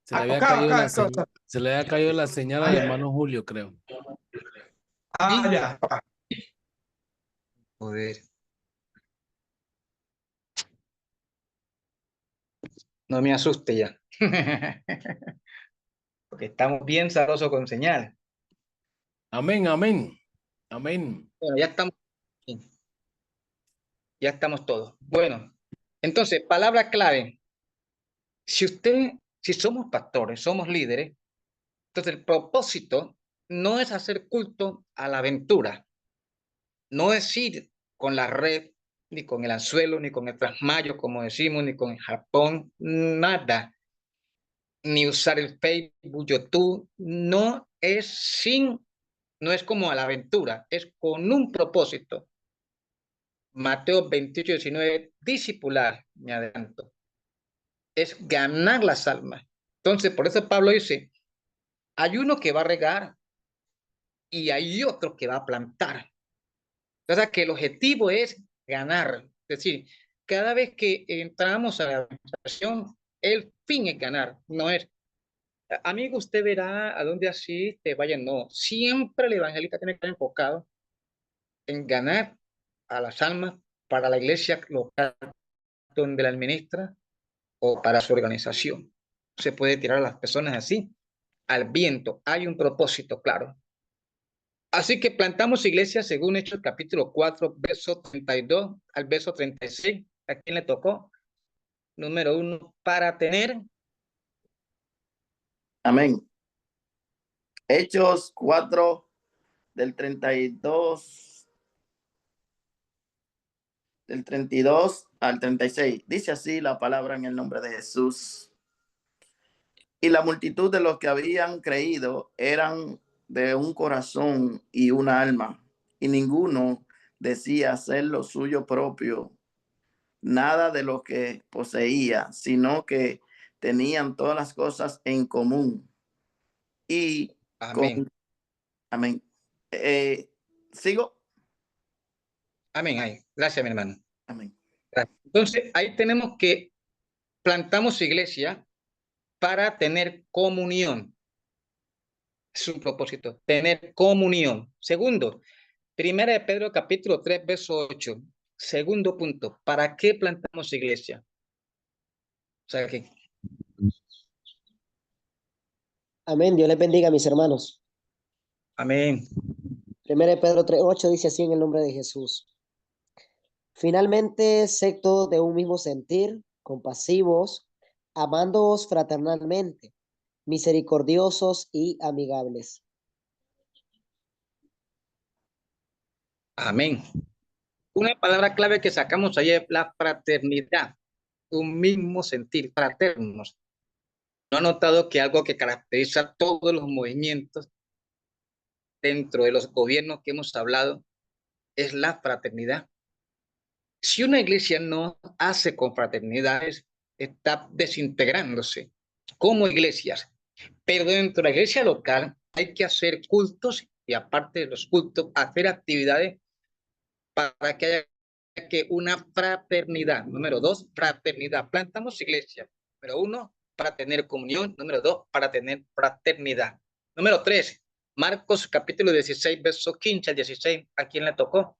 Se le había Acá, caído acá, la acá. señal, se le había caído la señal Ah, al ya. hermano Julio, creo. Ah, ya. Joder. No me asuste ya. Porque estamos bien sabrosos con señal. Amén, amén, amén. Bueno, ya estamos todos. Bueno, entonces, palabra clave. Si somos pastores, somos líderes, entonces el propósito no es hacer culto a la aventura, no es ir con la red, ni con el anzuelo, ni con el trasmayo, como decimos, ni con el Japón, nada, ni usar el Facebook, YouTube, no es como a la aventura, es con un propósito. Mateo 28:19, discipular, me adelanto, es ganar las almas. Entonces, por eso Pablo dice, hay uno que va a regar y hay otro que va a plantar. O sea, que el objetivo es ganar. Es decir, cada vez que entramos a la administración, el fin es ganar, no es, amigo, usted verá a dónde asiste, vaya, no. Siempre el evangelista tiene que estar enfocado en ganar a las almas para la iglesia local donde la administra o para su organización. Se puede tirar a las personas así, al viento. Hay un propósito claro. Así que plantamos iglesias según Hechos capítulo 4, verso 32 al verso 36. ¿A quién le tocó? Número 1, para tener. Amén. Hechos 4 del 32, del 32 al 36. Dice así la palabra en el nombre de Jesús. Y la multitud de los que habían creído eran de un corazón y una alma, y ninguno decía hacer lo suyo propio, nada de lo que poseía, sino que tenían todas las cosas en común. Y con, Amén. amén. ¿Sigo? Amén. Ahí. Gracias, mi hermano. Amén. Gracias. Entonces, ahí tenemos que plantamos iglesia para tener comunión. Es un propósito, tener comunión. Segundo, Primera de Pedro capítulo 3, verso 8. Segundo punto, ¿para qué plantamos iglesia? O sea que, Amén. Dios les bendiga, mis hermanos. amén. 1 de Pedro 3:8 dice así en el nombre de Jesús. Finalmente, sed todos de un mismo sentir, compasivos, amándoos fraternalmente, misericordiosos y amigables. Amén. Una palabra clave que sacamos ahí es la fraternidad, un mismo sentir, fraternos. ¿No ha notado que algo que caracteriza todos los movimientos dentro de los gobiernos que hemos hablado es la fraternidad? Si una iglesia no hace confraternidades, está desintegrándose como iglesias. Pero dentro de la iglesia local hay que hacer cultos y aparte de los cultos, hacer actividades para que haya una fraternidad. Número 2, fraternidad. Plantamos iglesia. Número 1, para tener comunión. Número 2, para tener fraternidad. Número 3, Marcos capítulo 16, verso 15 al 16. ¿A quién le tocó?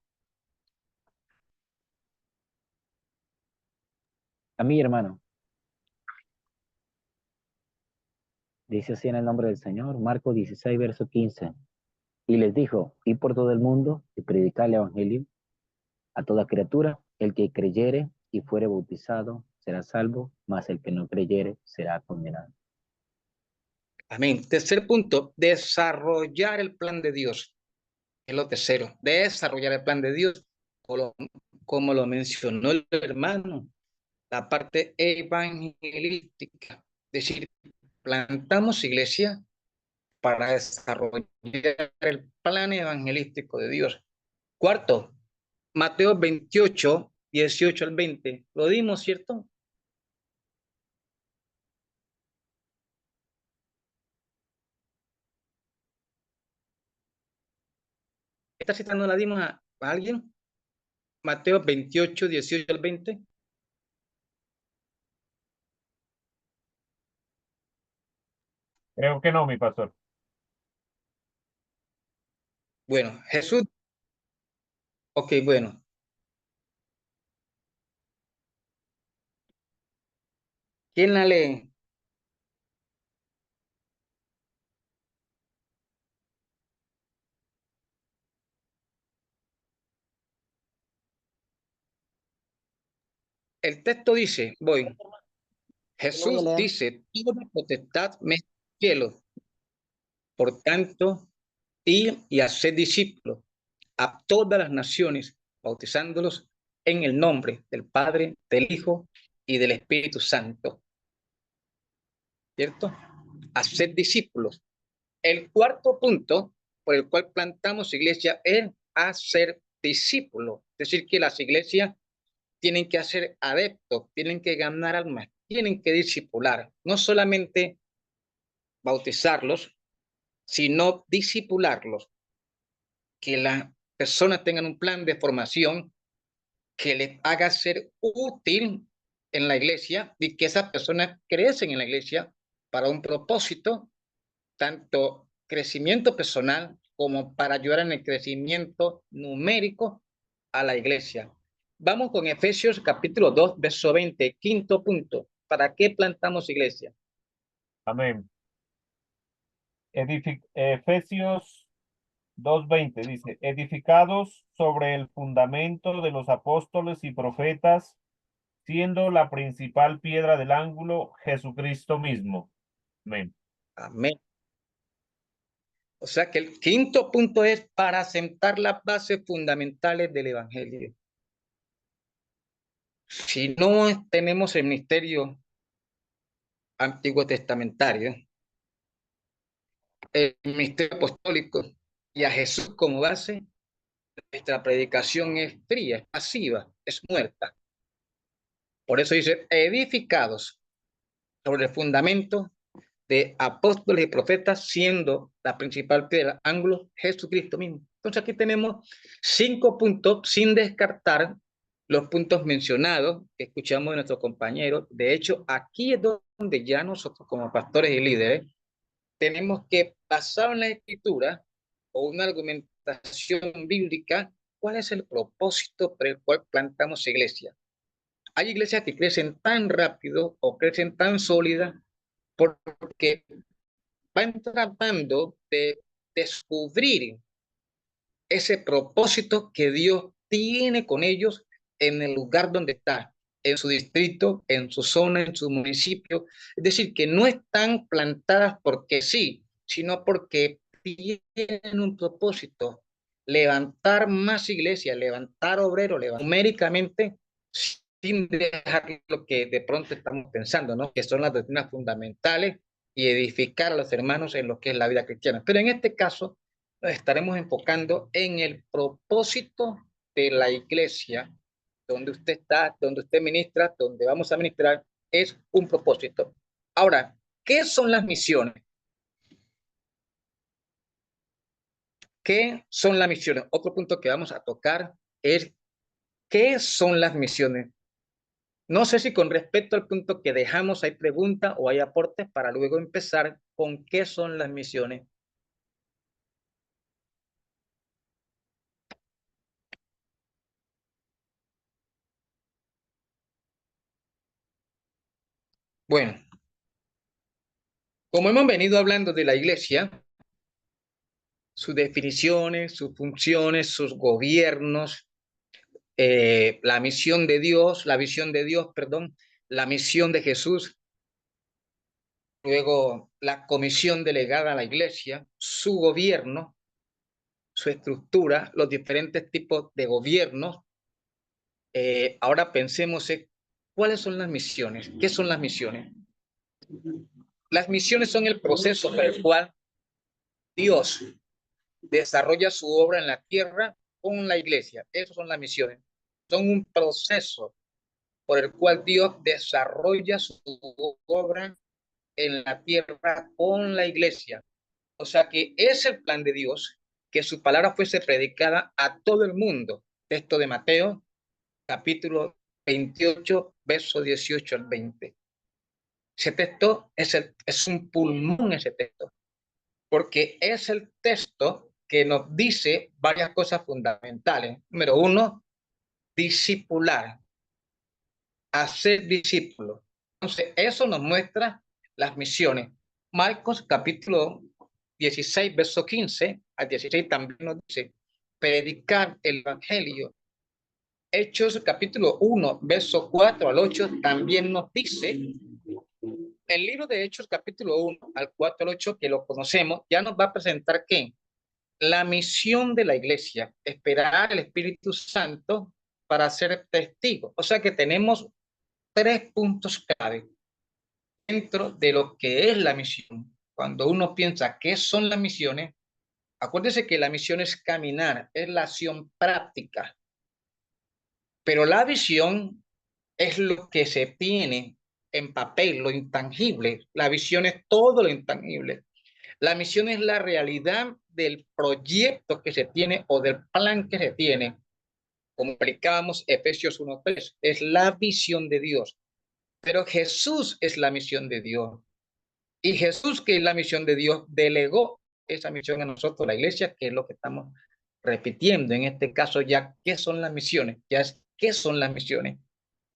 A mí, hermano. Dice así en el nombre del Señor, Marcos 16, verso 15. Y les dijo, id por todo el mundo y predicar el evangelio a toda criatura. El que creyere y fuere bautizado será salvo, mas el que no creyere será condenado. Amén. Tercer punto, desarrollar el plan de Dios. Es lo tercero, desarrollar el plan de Dios, como lo mencionó el hermano, la parte evangelística. Es decir, plantamos iglesia para desarrollar el plan evangelístico de Dios. Cuarto, Mateo 28, 18 al 20. Lo dimos, ¿cierto? ¿Esta cita no la dimos a alguien? Mateo 28, 18 al 20. Creo que no, mi pastor. Bueno, Jesús. Ok, bueno. ¿Quién la lee? El texto dice, voy. Lo voy a Jesús leer. dice, toda potestad me es cielo. Por tanto, ir y hacer discípulos a todas las naciones, bautizándolos en el nombre del Padre, del Hijo y del Espíritu Santo. ¿Cierto? Hacer discípulos. El cuarto punto por el cual plantamos iglesia es hacer discípulos. Es decir, que las iglesias tienen que hacer adeptos, tienen que ganar almas, tienen que discipular. No solamente bautizarlos, sino discipularlos. Que las personas tengan un plan de formación que les haga ser útil en la iglesia y que esas personas crecen en la iglesia para un propósito, tanto crecimiento personal como para ayudar en el crecimiento numérico a la iglesia. Vamos con Efesios capítulo 2, verso 20, quinto punto. ¿Para qué plantamos iglesia? Amén. Efesios 2:20 dice, edificados sobre el fundamento de los apóstoles y profetas, siendo la principal piedra del ángulo Jesucristo mismo. Amén. Amén. O sea que el quinto punto es para sentar las bases fundamentales del evangelio. Si no tenemos el ministerio antiguo testamentario, el ministerio apostólico y a Jesús como base, nuestra predicación es fría, es pasiva, es muerta. Por eso dice, edificados sobre el fundamento de apóstoles y profetas, siendo la principal piedra, ángulo, Jesucristo mismo. Entonces aquí tenemos 5 puntos sin descartar los puntos mencionados que escuchamos de nuestros compañeros. De hecho, aquí es donde ya nosotros como pastores y líderes tenemos que, basado en la escritura o una argumentación bíblica, cuál es el propósito por el cual plantamos iglesia. Hay iglesias que crecen tan rápido o crecen tan sólidas porque van tratando de descubrir ese propósito que Dios tiene con ellos en el lugar donde está, en su distrito, en su zona, en su municipio. Es decir, que no están plantadas porque sí, sino porque tienen un propósito: levantar más iglesias, levantar obreros, levantar numéricamente, sin dejar lo que de pronto estamos pensando, ¿no? Que son las doctrinas fundamentales y edificar a los hermanos en lo que es la vida cristiana. Pero en este caso nos estaremos enfocando en el propósito de la iglesia, donde usted está, donde usted ministra, donde vamos a ministrar, es un propósito. Ahora, ¿qué son las misiones? ¿Qué son las misiones? Otro punto que vamos a tocar es ¿qué son las misiones? No sé si con respecto al punto que dejamos hay preguntas o hay aportes para luego empezar con qué son las misiones. Bueno, como hemos venido hablando de la iglesia, sus definiciones, sus funciones, sus gobiernos, la misión de Dios, la visión de Dios, perdón, la misión de Jesús, luego la comisión delegada a la iglesia, su gobierno, su estructura, los diferentes tipos de gobiernos. Ahora pensemos en cuáles son las misiones. ¿Qué son las misiones? Las misiones son el proceso por el cual Dios desarrolla su obra en la tierra con la iglesia. Esas son las misiones. Son un proceso por el cual Dios desarrolla su obra en la tierra con la iglesia. O sea que es el plan de Dios que su palabra fuese predicada a todo el mundo. Texto de Mateo capítulo 28, verso 18 al 20. Ese texto es un pulmón, ese texto, porque es el texto que nos dice varias cosas fundamentales. Número uno, discipular, hacer discípulos. Entonces, eso nos muestra las misiones. Marcos capítulo 16, verso 15 al 16 también nos dice, predicar el evangelio. Hechos capítulo 1, verso 4 al 8 también nos dice, el libro de Hechos capítulo 1 al 4 al 8, que lo conocemos, ya nos va a presentar ¿qué? La misión de la iglesia, esperar el Espíritu Santo para ser testigos. O sea que tenemos 3 puntos clave dentro de lo que es la misión. Cuando uno piensa qué son las misiones, acuérdese que la misión es caminar, es la acción práctica. Pero la visión es lo que se tiene en papel, lo intangible. La visión es todo lo intangible. La misión es la realidad del proyecto que se tiene o del plan que se tiene. Como explicábamos Efesios 1:3, es la visión de Dios. Pero Jesús es la misión de Dios. Y Jesús, que es la misión de Dios, delegó esa misión a nosotros, la iglesia, que es lo que estamos repitiendo. En este caso ya, ¿qué son las misiones? Ya es, ¿qué son las misiones?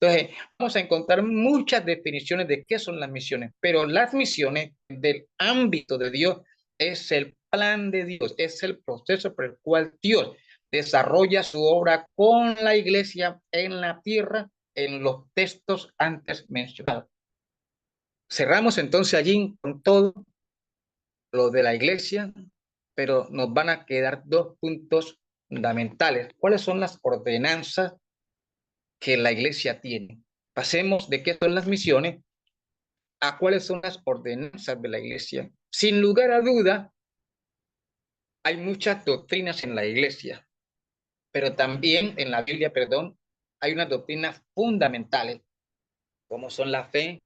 Entonces, vamos a encontrar muchas definiciones de qué son las misiones, pero las misiones del ámbito de Dios es el plan de Dios, es el proceso por el cual Dios desarrolla su obra con la iglesia en la tierra, en los textos antes mencionados. Cerramos entonces allí con todo lo de la iglesia, pero nos van a quedar 2 puntos fundamentales. ¿Cuáles son las ordenanzas que la iglesia tiene? Pasemos de qué son las misiones a cuáles son las ordenanzas de la iglesia. Sin lugar a duda, hay muchas doctrinas en la iglesia, pero también en la Biblia, perdón, hay unas doctrinas fundamentales, como son la fe,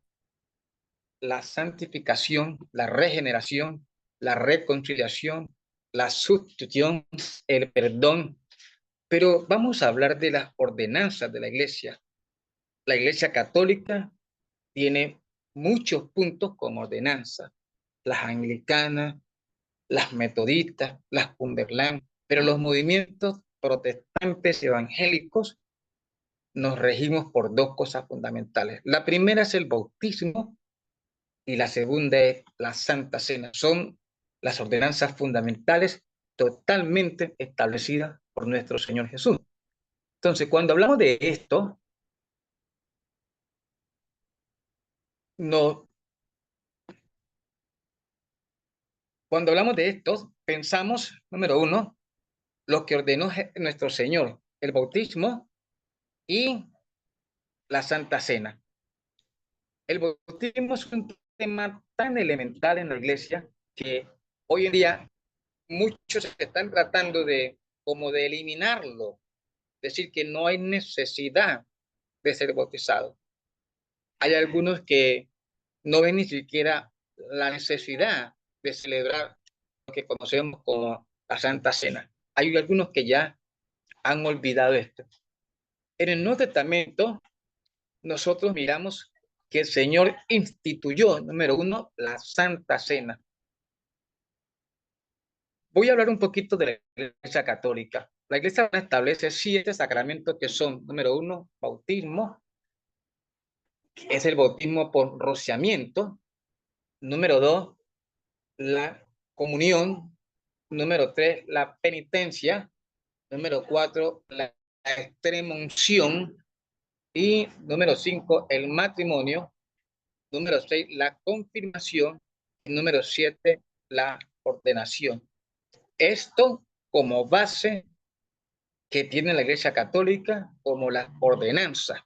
la santificación, la regeneración, la reconciliación, la sustitución, el perdón. Pero vamos a hablar de las ordenanzas de la iglesia. La iglesia católica tiene muchos puntos como ordenanza. Las anglicanas, las metodistas, las Cumberland, pero los movimientos protestantes evangélicos nos regimos por 2 cosas fundamentales. La primera es el bautismo y la segunda es la Santa Cena. Son las ordenanzas fundamentales totalmente establecidas por nuestro Señor Jesús. Entonces, cuando hablamos de esto, cuando hablamos de esto, pensamos, número 1, lo que ordenó nuestro Señor, el bautismo y la Santa Cena. El bautismo es un tema tan elemental en la iglesia que hoy en día muchos están tratando de como de eliminarlo, decir que no hay necesidad de ser bautizado. Hay algunos que no ven ni siquiera la necesidad de celebrar lo que conocemos como la Santa Cena. Hay algunos que ya han olvidado esto. En el Nuevo Testamento, nosotros miramos que el Señor instituyó, número 1, la Santa Cena. Voy a hablar un poquito de la Iglesia Católica. La Iglesia establece 7 sacramentos que son, número 1, bautismo, que es el bautismo por rociamiento. Número 2, la comunión. Número 3, la penitencia. Número 4, la extrema unción. Y número 5, el matrimonio. Número 6, la confirmación. Y número 7, la ordenación. Esto como base que tiene la Iglesia Católica como las ordenanzas.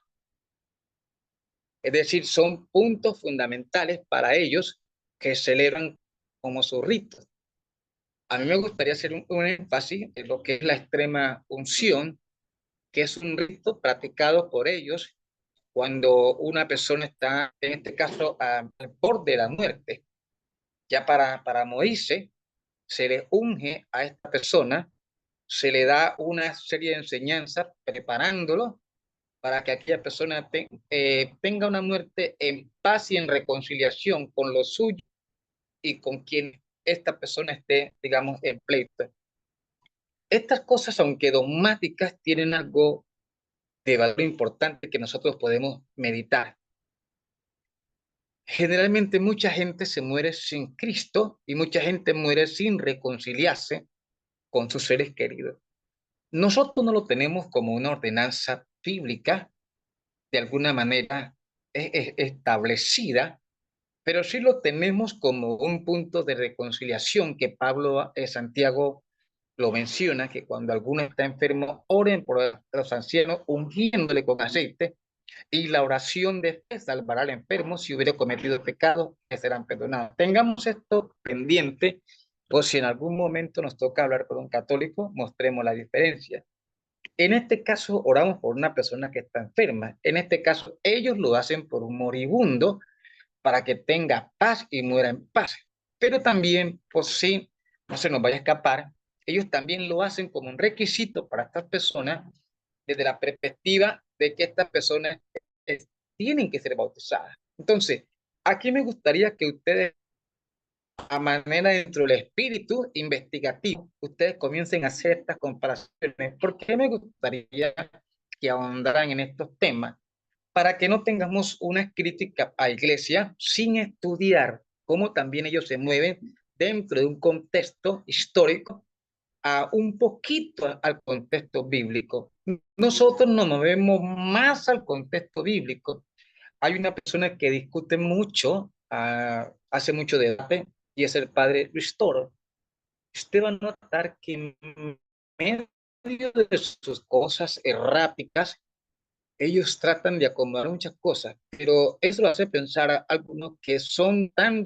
Es decir, son puntos fundamentales para ellos que celebran como su rito. A mí me gustaría hacer un énfasis en lo que es la extrema unción, que es un rito practicado por ellos cuando una persona está, en este caso, al borde de la muerte. Ya para morirse, se le unge a esta persona, se le da una serie de enseñanzas preparándolo para que aquella persona tenga una muerte en paz y en reconciliación con lo suyo y con quien esta persona esté, digamos, en pleito. Estas cosas, aunque dogmáticas, tienen algo de valor importante que nosotros podemos meditar. Generalmente mucha gente se muere sin Cristo y mucha gente muere sin reconciliarse con sus seres queridos. Nosotros no lo tenemos como una ordenanza bíblica, de alguna manera establecida, pero sí lo tenemos como un punto de reconciliación que Pablo Santiago lo menciona, que cuando alguno está enfermo, oren por los ancianos ungiéndole con aceite, y la oración de fe salvará al enfermo. Si hubiera cometido pecado, le serán perdonados. Tengamos esto pendiente, o si en algún momento nos toca hablar con un católico, mostremos la diferencia. En este caso, oramos por una persona que está enferma. En este caso, ellos lo hacen por un moribundo para que tenga paz y muera en paz. Pero también, por si no se nos vaya a escapar, ellos también lo hacen como un requisito para estas personas desde la perspectiva de que estas personas tienen que ser bautizadas. Entonces, aquí me gustaría que ustedes, a manera dentro del espíritu investigativo, ustedes comiencen a hacer estas comparaciones. ¿Por qué me gustaría que ahondaran en estos temas? Para que no tengamos una crítica a la iglesia sin estudiar cómo también ellos se mueven dentro de un contexto histórico a un poquito al contexto bíblico. Nosotros nos movemos más al contexto bíblico. Hay una persona que discute mucho, hace mucho debate, y es el padre Luis Toro. Usted va a notar que en medio de sus cosas erráticas, ellos tratan de acomodar muchas cosas, pero eso lo hace pensar a algunos que son tan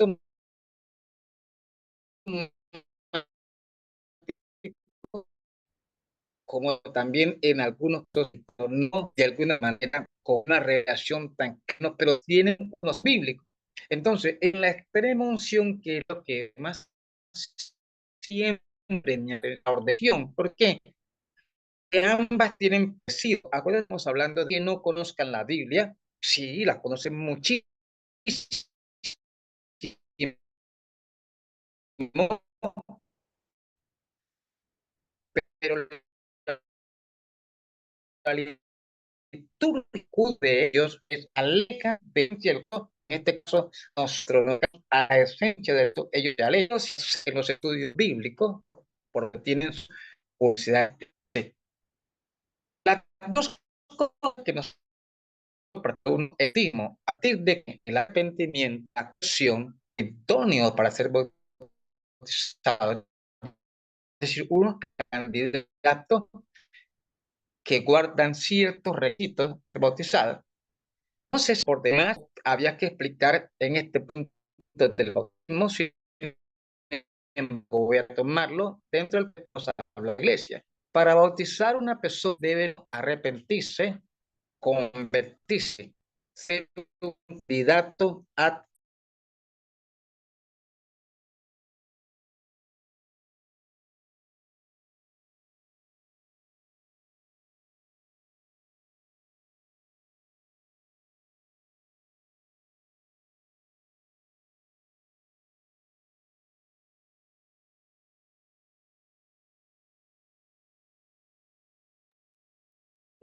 como también en algunos casos, no de alguna manera con una relación tan, no, pero tienen unos bíblicos. Entonces, en la extrema unción, que es lo que más siempre en la ordenación, ¿por qué? Que ambas tienen parecido. Acuérdense, estamos hablando de que no conozcan la Biblia, sí, la conocen muchísimo, pero la liturgia de ellos es aleja del cierto. En este caso, nuestro a la esencia de esto, ellos ya leen en los estudios bíblicos, porque tienen su universidad. Las dos cosas que nos decimos, a partir de que el arrepentimiento, la acción idóneo para ser bautizado, es decir, unos candidatos que guardan ciertos requisitos de bautizados. Entonces, por demás, había que explicar en este punto del bautismo, si voy a tomarlo dentro del que nos habla la iglesia. Para bautizar una persona debe arrepentirse, convertirse, ser un candidato a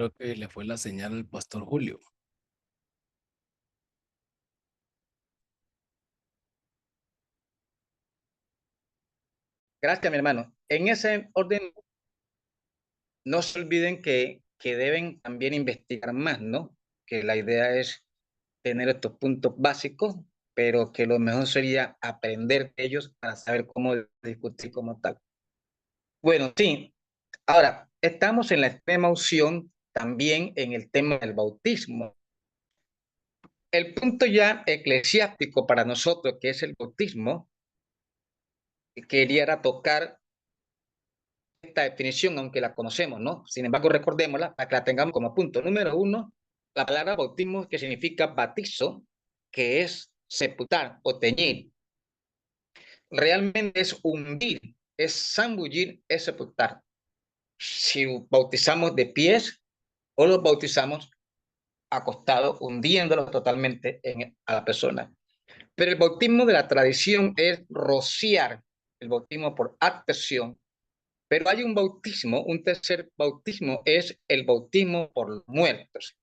Creo que le fue la señal al pastor Julio. Gracias, mi hermano. En ese orden, no se olviden que deben también investigar más, ¿no? Que la idea es tener estos puntos básicos, pero que lo mejor sería aprender de ellos para saber cómo discutir como tal. Bueno, sí. Ahora, estamos en la extrema unción también en el tema del bautismo. El punto ya eclesiástico para nosotros, que es el bautismo, quería tocar esta definición, aunque la conocemos, ¿no? Sin embargo, recordémosla para que la tengamos como punto. Número uno, la palabra bautismo, que significa bautizo, que es sepultar o teñir. Realmente es hundir, es zambullir, es sepultar. Si bautizamos de pies o los bautizamos acostado, hundiéndolo totalmente a la persona. Pero el bautismo de la tradición es rociar, el bautismo por aspersión. Pero hay un bautismo, un tercer bautismo, es el bautismo por los muertos,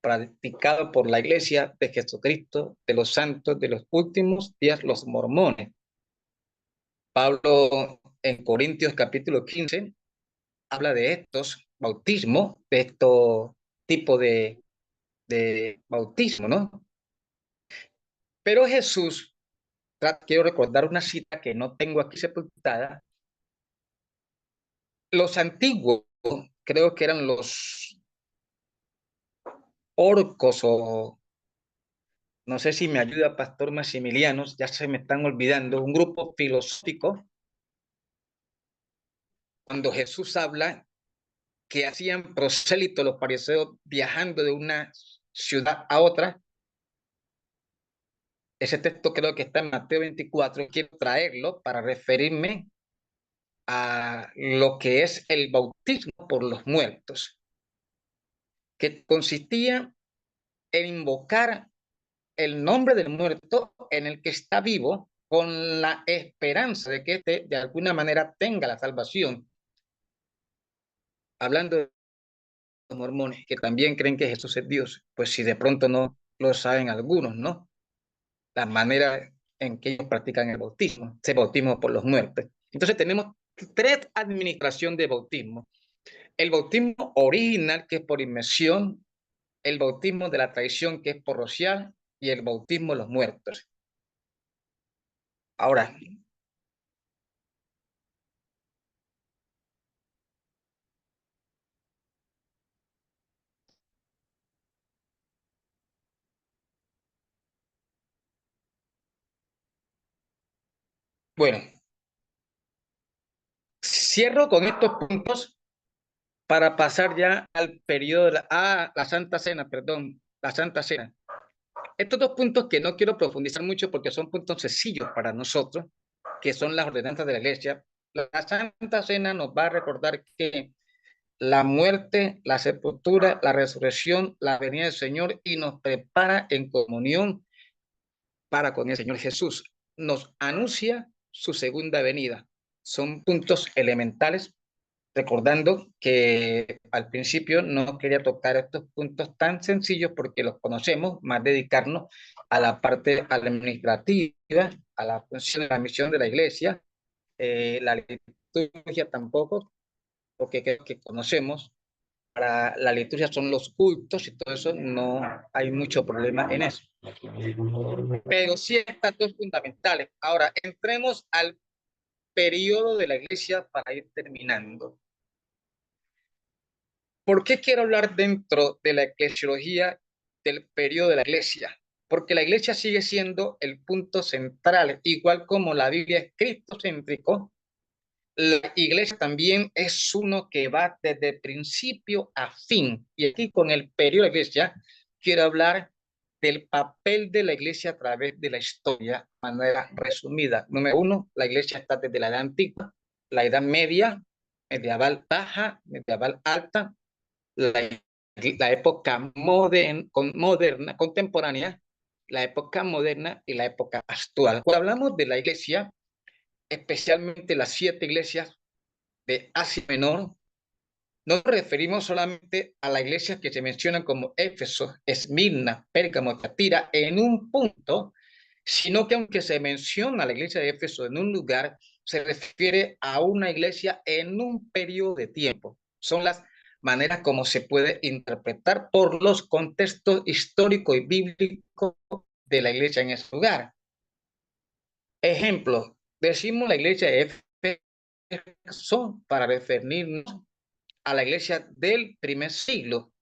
practicado por la Iglesia de Jesucristo, de los santos de los últimos días, los mormones. Pablo en Corintios capítulo 15 habla de estos bautismos, de estos tipos de bautismo, ¿no? Pero Jesús, quiero recordar una cita que no tengo aquí sepultada. Los antiguos, creo que eran los orcos o no sé si me ayuda Pastor Maximiliano, ya se me están olvidando, un grupo filosófico, cuando Jesús habla que hacían prosélitos los fariseos viajando de una ciudad a otra. Ese texto creo que está en Mateo 24, quiero traerlo para referirme a lo que es el bautismo por los muertos, que consistía en invocar el nombre del muerto en el que está vivo con la esperanza de que éste de alguna manera tenga la salvación. Hablando de los mormones, que también creen que Jesús es Dios, pues si de pronto no lo saben algunos, ¿no? La manera en que ellos practican el bautismo, ese bautismo por los muertos. Entonces tenemos tres administraciones de bautismo. El bautismo original, que es por inmersión, el bautismo de la tradición, que es por rociar, y el bautismo de los muertos. Ahora, bueno, cierro con estos puntos para pasar ya al periodo de la Santa Cena, perdón, la Santa Cena. Estos dos puntos que no quiero profundizar mucho porque son puntos sencillos para nosotros, que son las ordenanzas de la Iglesia. La Santa Cena nos va a recordar que la muerte, la sepultura, la resurrección, la venida del Señor, y nos prepara en comunión para con el Señor Jesús. Nos anuncia su segunda venida. Son puntos elementales, recordando que al principio no quería tocar estos puntos tan sencillos porque los conocemos, más dedicarnos a la parte administrativa, a la función de la misión de la Iglesia, la liturgia tampoco, porque que conocemos. Para la liturgia son los cultos y todo eso, no hay mucho problema en eso. Pero sí están dos fundamentales. Ahora, entremos al periodo de la Iglesia para ir terminando. ¿Por qué quiero hablar dentro de la eclesiología del periodo de la Iglesia? Porque la Iglesia sigue siendo el punto central, igual como la Biblia es cristocéntrico. La Iglesia también es uno que va desde principio a fin. Y aquí con el periodo de la Iglesia quiero hablar del papel de la Iglesia a través de la historia de manera resumida. Número uno, la Iglesia está desde la Edad Antigua, la Edad Media, medieval baja, medieval alta, la época moderna, contemporánea, la época moderna y la época actual. Cuando hablamos de la Iglesia, especialmente las 7 iglesias de Asia Menor, no nos referimos solamente a las iglesias que se mencionan como Éfeso, Esmirna, Pérgamo, Tiatira en un punto, sino que aunque se menciona la iglesia de Éfeso en un lugar, se refiere a una iglesia en un periodo de tiempo. Son las maneras como se puede interpretar por los contextos históricos y bíblicos de la iglesia en ese lugar. Ejemplo, decimos la iglesia de Éfeso para referirnos a la iglesia del primer siglo,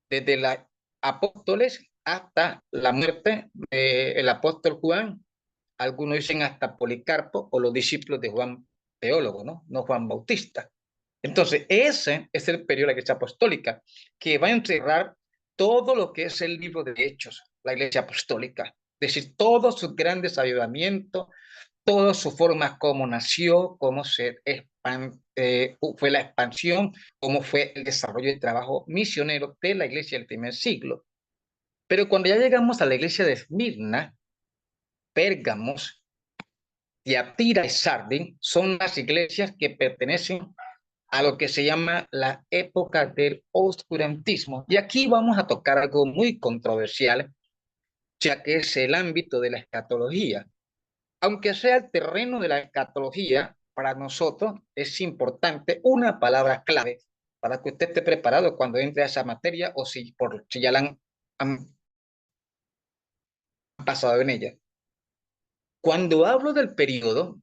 desde los apóstoles hasta la muerte del apóstol Juan, algunos dicen hasta Policarpo o los discípulos de Juan teólogo, ¿no? Juan Bautista. Entonces, ese es el periodo de la iglesia apostólica, que va a encerrar todo lo que es el libro de Hechos, la iglesia apostólica, es decir, todos sus grandes avivamientos, todas sus formas como nació, cómo se fue la expansión, cómo fue el desarrollo del trabajo misionero de la iglesia del primer siglo. Pero cuando ya llegamos a la iglesia de Esmirna, Pérgamos, Tiatira y Sardis son las iglesias que pertenecen a lo que se llama la época del oscurantismo. Y aquí vamos a tocar algo muy controversial, ya que es el ámbito de la escatología. Aunque sea el terreno de la escatología, para nosotros es importante una palabra clave para que usted esté preparado cuando entre a esa materia o si ya la han pasado en ella. Cuando hablo del periodo,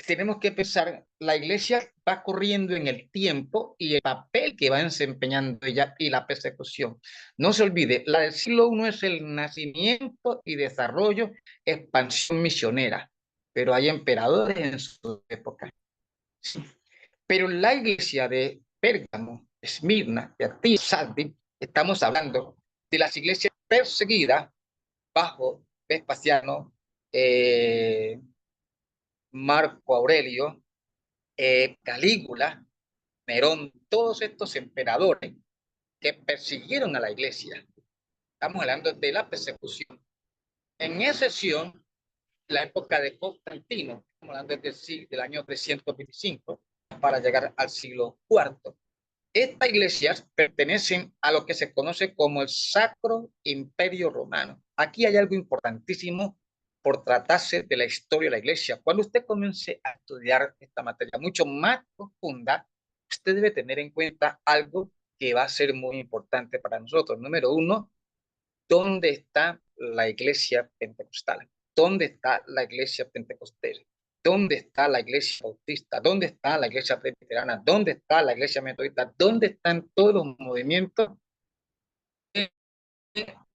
tenemos que pensar, la iglesia va corriendo en el tiempo y el papel que va desempeñando ella y la persecución. No se olvide, la del siglo I es el nacimiento y desarrollo, expansión misionera, pero hay emperadores en su época. Sí. Pero la iglesia de Pérgamo, Esmirna, Tiatira, Sardis, estamos hablando de las iglesias perseguidas bajo Vespasiano, Marco Aurelio, Calígula, Nerón, todos estos emperadores que persiguieron a la iglesia. Estamos hablando de la persecución. En excepción, la época de Constantino, estamos hablando del año 325 para llegar al siglo IV. Estas iglesias pertenecen a lo que se conoce como el Sacro Imperio Romano. Aquí hay algo importantísimo por tratarse de la historia de la iglesia. Cuando usted comience a estudiar esta materia mucho más profunda, usted debe tener en cuenta algo que va a ser muy importante para nosotros. Número uno, ¿dónde está la iglesia pentecostal? ¿Dónde está la iglesia pentecostal? ¿Dónde está la iglesia bautista? ¿Dónde está la iglesia presbiteriana? ¿Dónde está la iglesia metodista? ¿Dónde están todos los movimientos que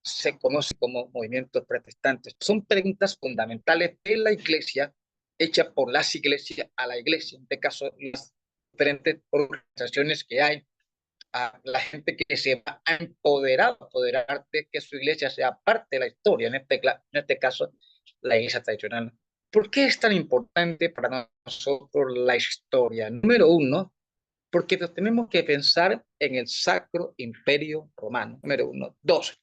se conocen como movimientos protestantes? Son preguntas fundamentales de la iglesia, hechas por las iglesias a la iglesia. En este caso, las diferentes organizaciones que hay, a la gente que se va a empoderar de que su iglesia sea parte de la historia, en este caso, la iglesia tradicional. ¿Por qué es tan importante para nosotros la historia? Número uno, porque tenemos que pensar en el Sacro Imperio Romano. Número uno. Dos,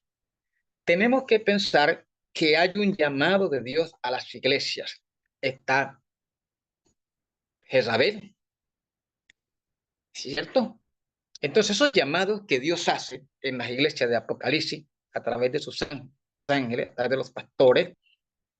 tenemos que pensar que hay un llamado de Dios a las iglesias. Está Jezabel, ¿cierto? Entonces, esos llamados que Dios hace en las iglesias de Apocalipsis, a través de sus ángeles, a través de los pastores,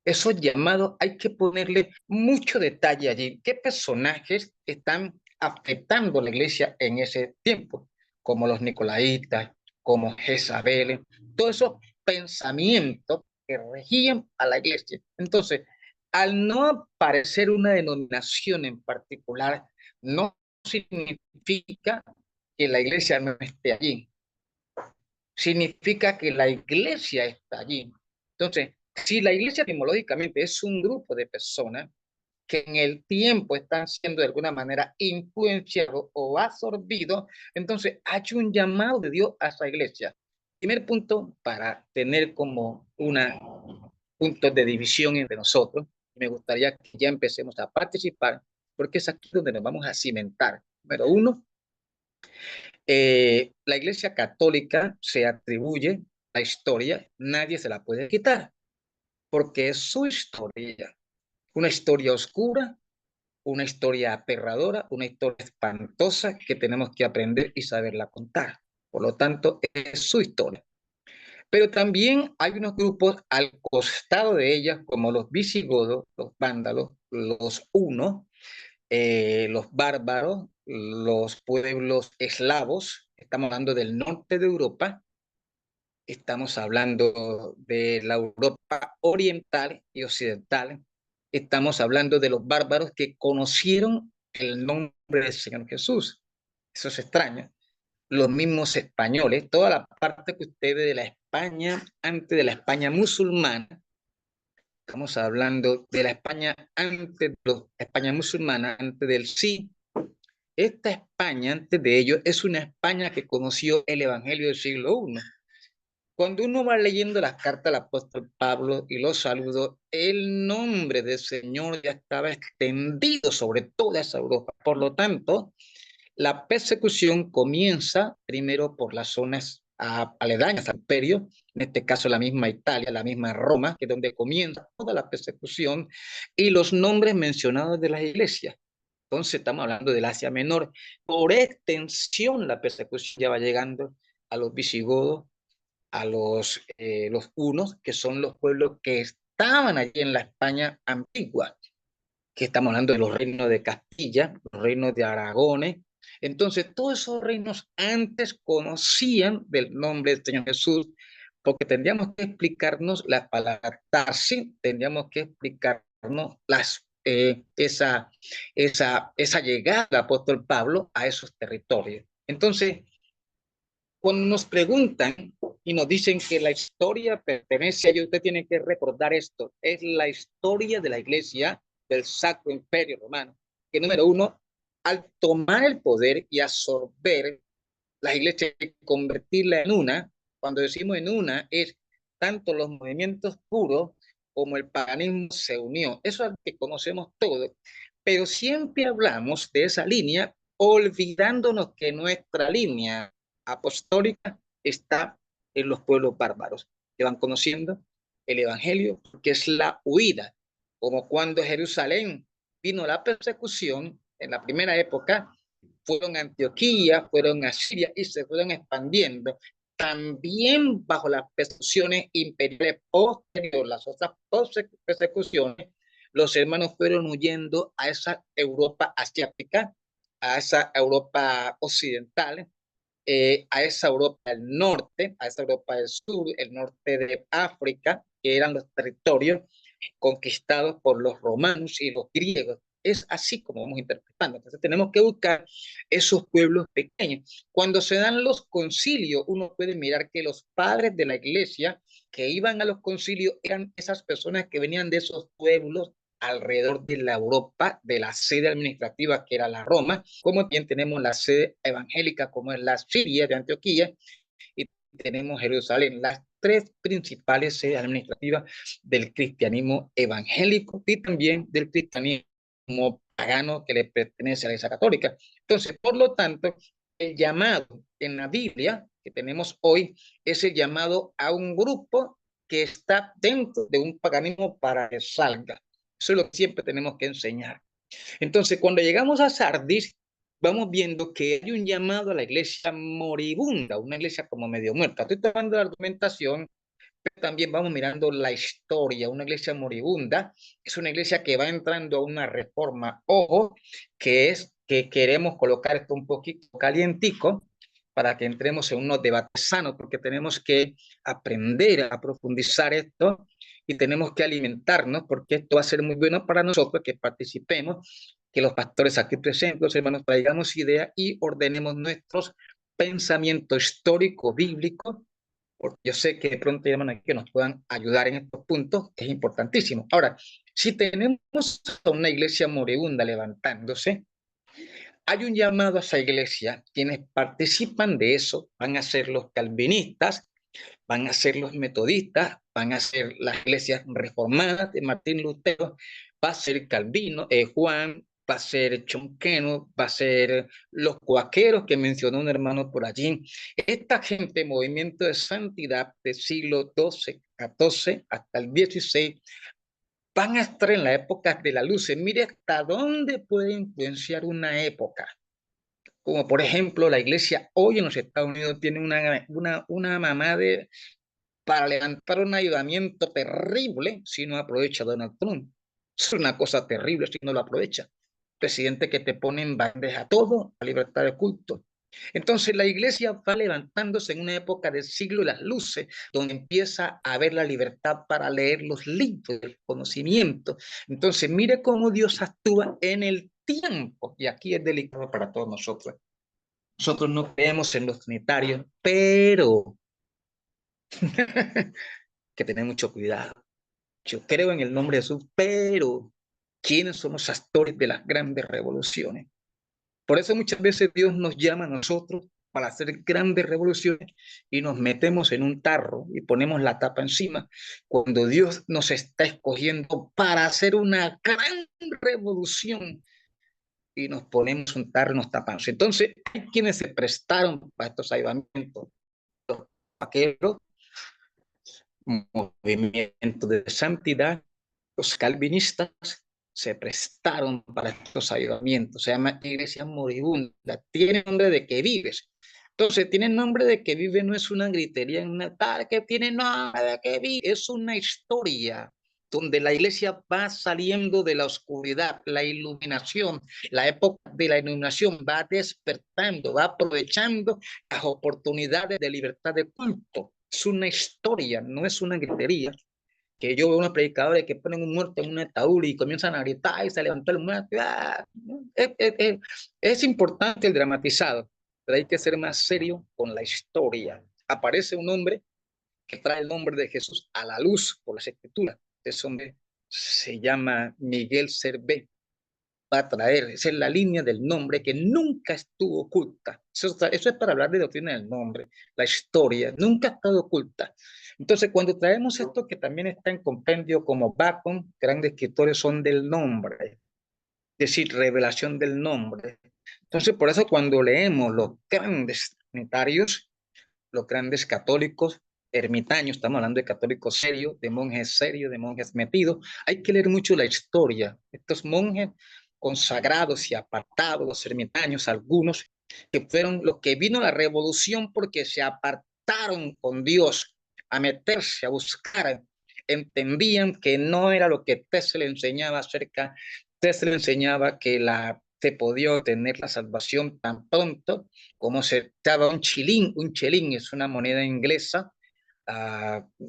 esos llamados hay que ponerle mucho detalle allí. ¿Qué personajes están afectando la iglesia en ese tiempo? Como los nicolaitas, como Jezabel, todos esos pensamientos que regían a la iglesia. Entonces, al no aparecer una denominación en particular, no significa que la iglesia no esté allí. Significa que la iglesia está allí. Entonces, si la iglesia etimológicamente es un grupo de personas que en el tiempo están siendo de alguna manera influenciados o absorbidos, entonces hay un llamado de Dios a esa iglesia. Primer punto, para tener como una punto de división entre nosotros, me gustaría que ya empecemos a participar, porque es aquí donde nos vamos a cimentar. Número uno, la Iglesia Católica se atribuye la historia, nadie se la puede quitar, porque es su historia, una historia oscura, una historia aterradora, una historia espantosa que tenemos que aprender y saberla contar. Por lo tanto, es su historia. Pero también hay unos grupos al costado de ella, como los visigodos, los vándalos, los hunos, los bárbaros, los pueblos eslavos. Estamos hablando del norte de Europa, estamos hablando de la Europa oriental y occidental, estamos hablando de los bárbaros que conocieron el nombre del Señor Jesús. Eso es extraño. Los mismos españoles, toda la parte que usted ve de la España, antes de la España musulmana, estamos hablando de la España antes de la España musulmana, antes del sí. Esta España, antes de ello, es una España que conoció el Evangelio del siglo I. Cuando uno va leyendo las cartas del apóstol Pablo y los saludos, el nombre del Señor ya estaba extendido sobre toda esa Europa. Por lo tanto, la persecución comienza primero por las zonas aledañas al imperio, en este caso la misma Italia, la misma Roma, que es donde comienza toda la persecución, y los nombres mencionados de las iglesias. Entonces estamos hablando del Asia Menor. Por extensión, la persecución ya va llegando a los visigodos, a los hunos, que son los pueblos que estaban allí en la España antigua, que estamos hablando de los reinos de Castilla, los reinos de Aragones. Entonces, todos esos reinos antes conocían del nombre del Señor Jesús, porque tendríamos que explicarnos la palabra tarsi, tendríamos que explicarnos esa llegada del apóstol Pablo a esos territorios. Entonces, cuando nos preguntan y nos dicen que la historia pertenece a ellos, usted tiene que recordar esto, es la historia de la iglesia del Sacro Imperio Romano, que número uno, al tomar el poder y absorber la iglesia y convertirla en una, cuando decimos en una, es tanto los movimientos puros como el paganismo se unió. Eso es lo que conocemos todos, pero siempre hablamos de esa línea olvidándonos que nuestra línea apostólica está en los pueblos bárbaros, que van conociendo el evangelio, que es la huida, como cuando Jerusalén vino la persecución en la primera época, fueron a Antioquía, fueron a Siria y se fueron expandiendo. También bajo las persecuciones imperiales posteriores, las otras persecuciones, los hermanos fueron huyendo a esa Europa asiática, a esa Europa occidental, a esa Europa del norte, a esa Europa del sur, el norte de África, que eran los territorios conquistados por los romanos y los griegos. Es así como vamos interpretando. Entonces tenemos que buscar esos pueblos pequeños. Cuando se dan los concilios, uno puede mirar que los padres de la iglesia que iban a los concilios eran esas personas que venían de esos pueblos alrededor de la Europa, de la sede administrativa que era la Roma, como también tenemos la sede evangélica como es la Siria de Antioquía, y tenemos Jerusalén, las tres principales sedes administrativas del cristianismo evangélico y también del cristianismo pagano que le pertenece a la Iglesia Católica. Entonces, por lo tanto, el llamado en la Biblia que tenemos hoy es el llamado a un grupo que está dentro de un paganismo para que salga. Eso es lo que siempre tenemos que enseñar. Entonces, cuando llegamos a Sardis, vamos viendo que hay un llamado a la iglesia moribunda, una iglesia como medio muerta. Estoy tomando la argumentación, pero también vamos mirando la historia. Una iglesia moribunda es una iglesia que va entrando a una reforma. Ojo, que es que queremos colocar esto un poquito calientico para que entremos en unos debates sanos, porque tenemos que aprender a profundizar esto y tenemos que alimentarnos, porque esto va a ser muy bueno para nosotros que participemos, que los pastores aquí presentes, los hermanos, traigamos ideas y ordenemos nuestros pensamientos históricos, bíblicos, porque yo sé que de pronto hay hermanos que nos puedan ayudar en estos puntos, que es importantísimo. Ahora, si tenemos a una iglesia moribunda levantándose, hay un llamado a esa iglesia, quienes participan de eso van a ser los calvinistas, van a ser los metodistas, van a ser las iglesias reformadas de Martín Lutero, va a ser Calvino, Juan, va a ser Chonqueno, va a ser los cuaqueros que mencionó un hermano por allí. Esta gente, movimiento de santidad del siglo XII, XIV hasta el XVI, van a estar en la época de la luz. Mire hasta dónde puede influenciar una época. Como por ejemplo, la iglesia hoy en los Estados Unidos tiene una mamá para levantar un ayudamiento terrible si no aprovecha Donald Trump. Es una cosa terrible si no lo aprovecha. Presidente que te pone en bandeja todo, la libertad de culto. Entonces la iglesia va levantándose en una época del siglo de las luces, donde empieza a haber la libertad para leer los libros del conocimiento. Entonces mire cómo Dios actúa en el tiempo, y aquí es delicado para todos nosotros. Nosotros no creemos en los trinitarios, pero que tener mucho cuidado. Yo creo en el nombre de Jesús, pero ¿quiénes son los actores de las grandes revoluciones? Por eso muchas veces Dios nos llama a nosotros para hacer grandes revoluciones y nos metemos en un tarro y ponemos la tapa encima, cuando Dios nos está escogiendo para hacer una gran revolución y nos ponemos un tarro y nos tapamos. Entonces, hay quienes se prestaron para estos avivamientos, los vaqueros, movimiento de santidad, los calvinistas se prestaron para estos avivamientos. Se llama iglesia moribunda. Tiene nombre de que vives. Entonces, tiene nombre de que vive, no es una gritería en una tal que tiene nombre de que vive, es una historia donde la iglesia va saliendo de la oscuridad, la iluminación, la época de la iluminación va despertando, va aprovechando las oportunidades de libertad de culto. Es una historia, no es una gritería. Que yo veo unos predicadores que ponen un muerto en un ataúd y comienzan a gritar y se levantó el muerto. ¡Ah! Es importante el dramatizado, pero hay que ser más serio con la historia. Aparece un hombre que trae el nombre de Jesús a la luz por las escrituras. Ese hombre se llama Miguel Servet. Va a traer, esa es la línea del nombre que nunca estuvo oculta. Eso es para hablar de doctrina del nombre, la historia, nunca ha estado oculta. Entonces, cuando traemos esto que también está en compendio como Bacon, grandes escritores son del nombre, es decir, revelación del nombre. Entonces, por eso cuando leemos los grandes trinitarios, los grandes católicos, ermitaños, estamos hablando de católicos serios, de monjes metidos, hay que leer mucho la historia. Estos monjes consagrados y apartados, los ermitaños, algunos que fueron los que vino la revolución porque se apartaron con Dios a meterse, a buscar, entendían que no era lo que Tesla le enseñaba acerca, Tesla le enseñaba que se podía obtener la salvación tan pronto como se daba un chelín es una moneda inglesa,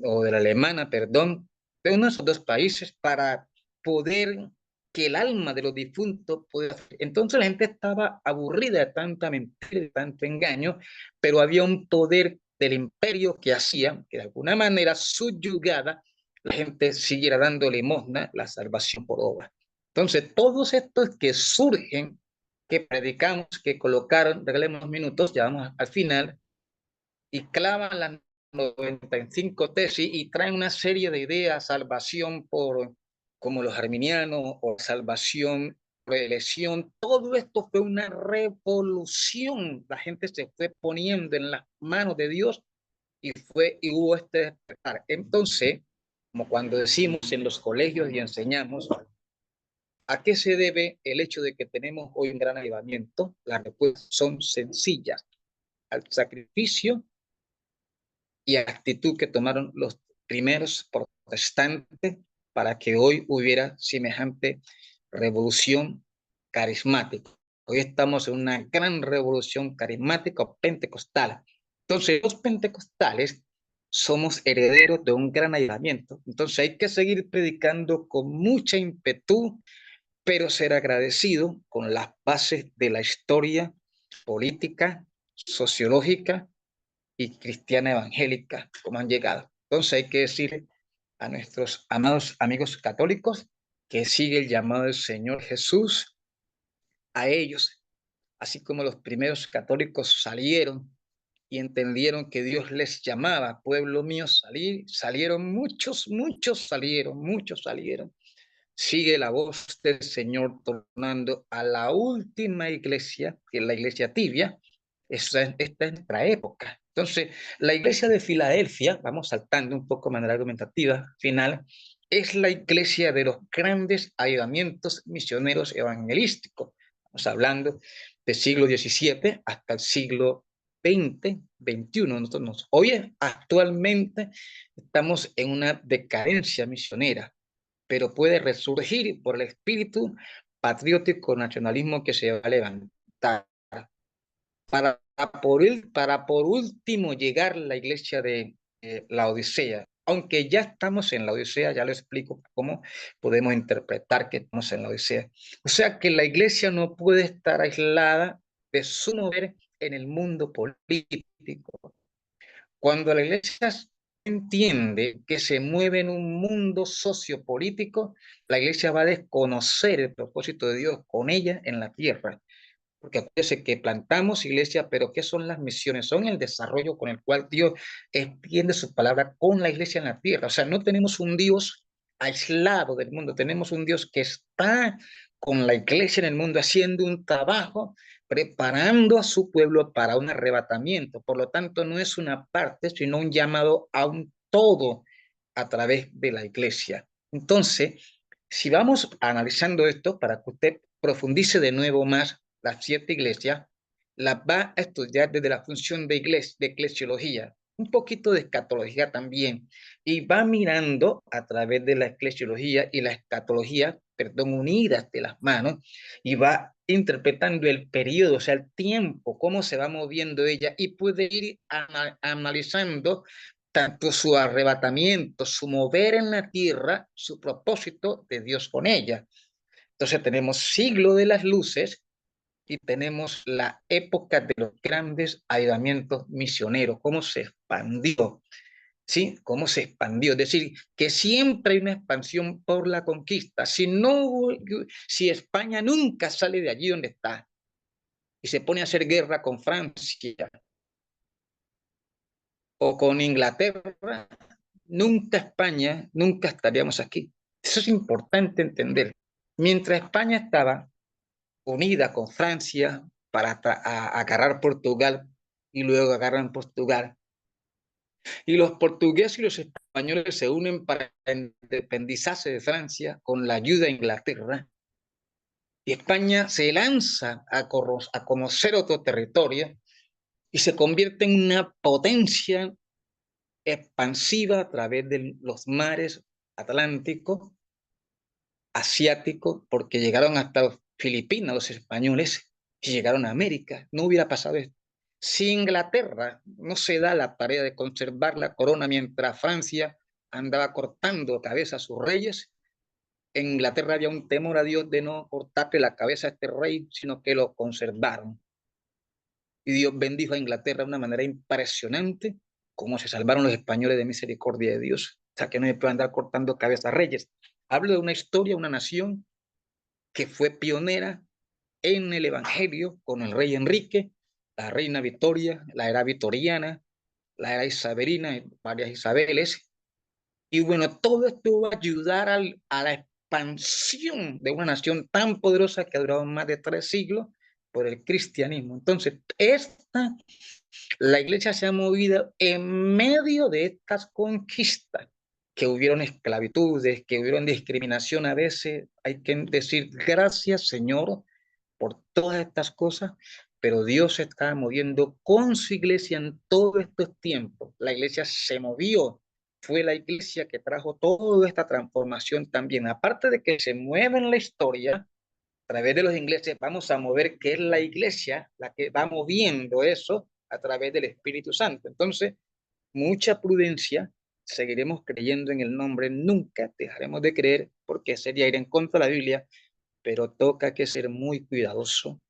o de la alemana, perdón, de uno de esos dos países para poder que el alma de los difuntos pudiera. Entonces la gente estaba aburrida de tanta mentira, de tanto engaño, pero había un poder del imperio que hacía que de alguna manera subyugada la gente siguiera dando limosna, la salvación por obra. Entonces todos estos que surgen, que predicamos, que colocaron, regalemos unos minutos, ya vamos al final, y clavan las 95 tesis y traen una serie de ideas, salvación por, como los arminianos, o salvación por elección. Todo esto fue una revolución. La gente se fue poniendo en las manos de Dios y hubo este despertar. Entonces, como cuando decimos en los colegios y enseñamos, ¿a qué se debe el hecho de que tenemos hoy un gran avivamiento? Las respuestas son sencillas: al sacrificio y actitud que tomaron los primeros protestantes para que hoy hubiera semejante revolución carismática. Hoy estamos en una gran revolución carismática o pentecostal. Entonces, los pentecostales somos herederos de un gran avivamiento. Entonces, hay que seguir predicando con mucha ímpetu, pero ser agradecido con las bases de la historia política, sociológica y cristiana evangélica, como han llegado. Entonces hay que decirle a nuestros amados amigos católicos que sigue el llamado del Señor Jesús a ellos, así como los primeros católicos salieron y entendieron que Dios les llamaba, pueblo mío, salieron muchos salieron. Sigue la voz del Señor tornando a la última iglesia, que es la iglesia tibia. Esta es nuestra época. Entonces, la iglesia de Filadelfia, vamos saltando un poco de manera argumentativa, final, es la iglesia de los grandes avivamientos misioneros evangelísticos. Estamos hablando del siglo XVII hasta el siglo XX, XXI. Hoy actualmente estamos en una decadencia misionera, pero puede resurgir por el espíritu patriótico nacionalismo que se va a levantar para por último llegar a la iglesia de la Odisea. Aunque ya estamos en la Odisea, ya lo explico cómo podemos interpretar que estamos en la Odisea. O sea que la iglesia no puede estar aislada de su mover en el mundo político. Cuando la iglesia entiende que se mueve en un mundo sociopolítico, la iglesia va a desconocer el propósito de Dios con ella en la tierra. Porque acuérdense que plantamos iglesia, pero ¿qué son las misiones? Son el desarrollo con el cual Dios extiende su palabra con la iglesia en la tierra. O sea, no tenemos un Dios aislado del mundo, tenemos un Dios que está con la iglesia en el mundo haciendo un trabajo, preparando a su pueblo para un arrebatamiento. Por lo tanto, no es una parte, sino un llamado a un todo a través de la iglesia. Entonces, si vamos analizando esto para que usted profundice de nuevo más las 7 iglesias, las va a estudiar desde la función de iglesia, de eclesiología, un poquito de escatología también, y va mirando a través de la eclesiología y la escatología, perdón, unidas de las manos, y va interpretando el periodo, o sea, el tiempo, cómo se va moviendo ella, y puede ir analizando tanto su arrebatamiento, su mover en la tierra, su propósito de Dios con ella. Entonces tenemos siglo de las luces y tenemos la época de los grandes avivamientos misioneros, cómo se expandió, ¿sí? Cómo se expandió. Es decir, que siempre hay una expansión por la conquista. Si España nunca sale de allí donde está y se pone a hacer guerra con Francia o con Inglaterra, nunca España, nunca estaríamos aquí. Eso es importante entender. Mientras España estaba unida con Francia para agarrar Portugal y luego agarran Portugal, y los portugueses y los españoles se unen para independizarse de Francia con la ayuda de Inglaterra, y España se lanza a conocer otro territorio y se convierte en una potencia expansiva a través de los mares atlánticos, asiáticos, porque llegaron hasta los Filipinas los españoles y llegaron a América. No hubiera pasado esto. Si Inglaterra no se da la tarea de conservar la corona mientras Francia andaba cortando cabeza a sus reyes, en Inglaterra había un temor a Dios de no cortarle la cabeza a este rey, sino que lo conservaron. Y Dios bendijo a Inglaterra de una manera impresionante, como se salvaron los españoles de misericordia de Dios. O sea, que no se puede andar cortando cabezas a reyes. Hablo de una historia, una nación que fue pionera en el Evangelio con el rey Enrique, la reina Victoria, la era victoriana, la era isabelina, varias Isabeles. Y bueno, todo esto va a ayudar a la expansión de una nación tan poderosa que ha durado más de 3 siglos por el cristianismo. Entonces, la iglesia se ha movido en medio de estas conquistas, que hubieron esclavitudes, que hubieron discriminación a veces. Hay que decir gracias, Señor, por todas estas cosas, pero Dios se está moviendo con su iglesia en todos estos tiempos. La iglesia se movió, fue la iglesia que trajo toda esta transformación también. Aparte de que se mueve en la historia, a través de los ingleses, vamos a mover que es la iglesia la que va moviendo eso a través del Espíritu Santo. Entonces, mucha prudencia, seguiremos creyendo en el nombre, nunca dejaremos de creer, porque sería ir en contra de la Biblia, pero toca que ser muy cuidadoso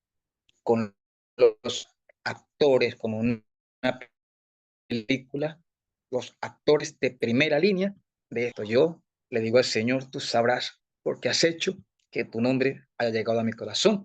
con los actores, como una película, los actores de primera línea de esto. Yo le digo al Señor, tú sabrás por qué has hecho que tu nombre haya llegado a mi corazón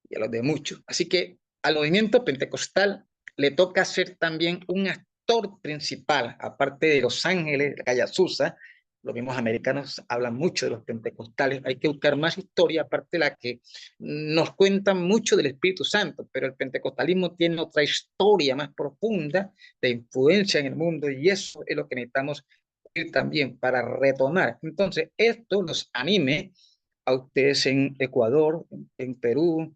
y a los de muchos. Así que al movimiento pentecostal le toca ser también un actor principal, aparte de Los Ángeles, Calle Azusa. Los mismos americanos hablan mucho de los pentecostales. Hay que buscar más historia, aparte de la que nos cuentan mucho del Espíritu Santo, pero el pentecostalismo tiene otra historia más profunda de influencia en el mundo, y eso es lo que necesitamos ir también para retomar. Entonces, esto los anime a ustedes en Ecuador, en Perú,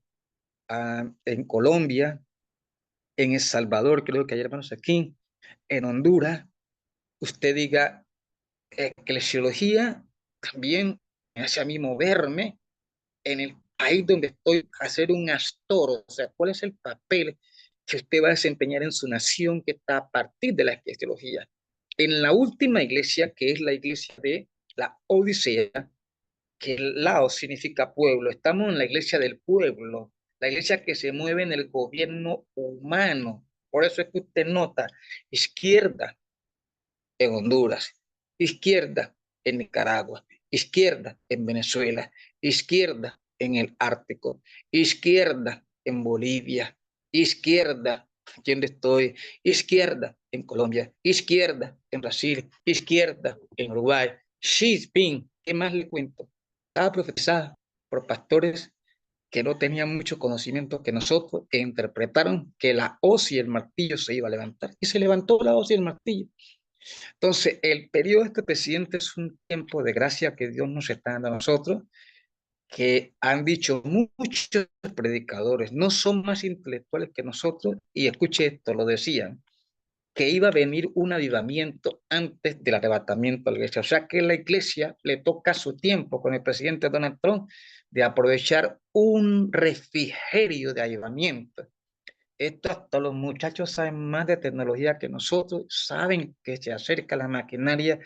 en Colombia, en El Salvador, creo que hay hermanos aquí, en Honduras. Usted diga, eclesiología también me hace a mí moverme en el país donde estoy, a ser un astor. O sea, ¿cuál es el papel que usted va a desempeñar en su nación que está a partir de la eclesiología? En la última iglesia, que es la iglesia de la Odisea, que el Laos significa pueblo, estamos en la iglesia del pueblo, la iglesia que se mueve en el gobierno humano. Por eso es que usted nota izquierda en Honduras, izquierda en Nicaragua, izquierda en Venezuela, izquierda en el Ártico, izquierda en Bolivia, izquierda aquí donde estoy, izquierda en Colombia, izquierda en Brasil, izquierda en Uruguay, Xi Jinping, ¿qué más le cuento? Estaba profetizada por pastores que no tenían mucho conocimiento que nosotros, que interpretaron que la hoz y el martillo se iba a levantar. Y se levantó la hoz y el martillo. Entonces, el periodo de este presidente es un tiempo de gracia que Dios nos está dando a nosotros, que han dicho muchos predicadores, no son más intelectuales que nosotros, y escuche esto, lo decían, que iba a venir un avivamiento antes del arrebatamiento de la iglesia. O sea que la iglesia le toca su tiempo con el presidente Donald Trump de aprovechar un refrigerio de avivamiento. Esto hasta los muchachos saben más de tecnología que nosotros, saben que se acerca la maquinaria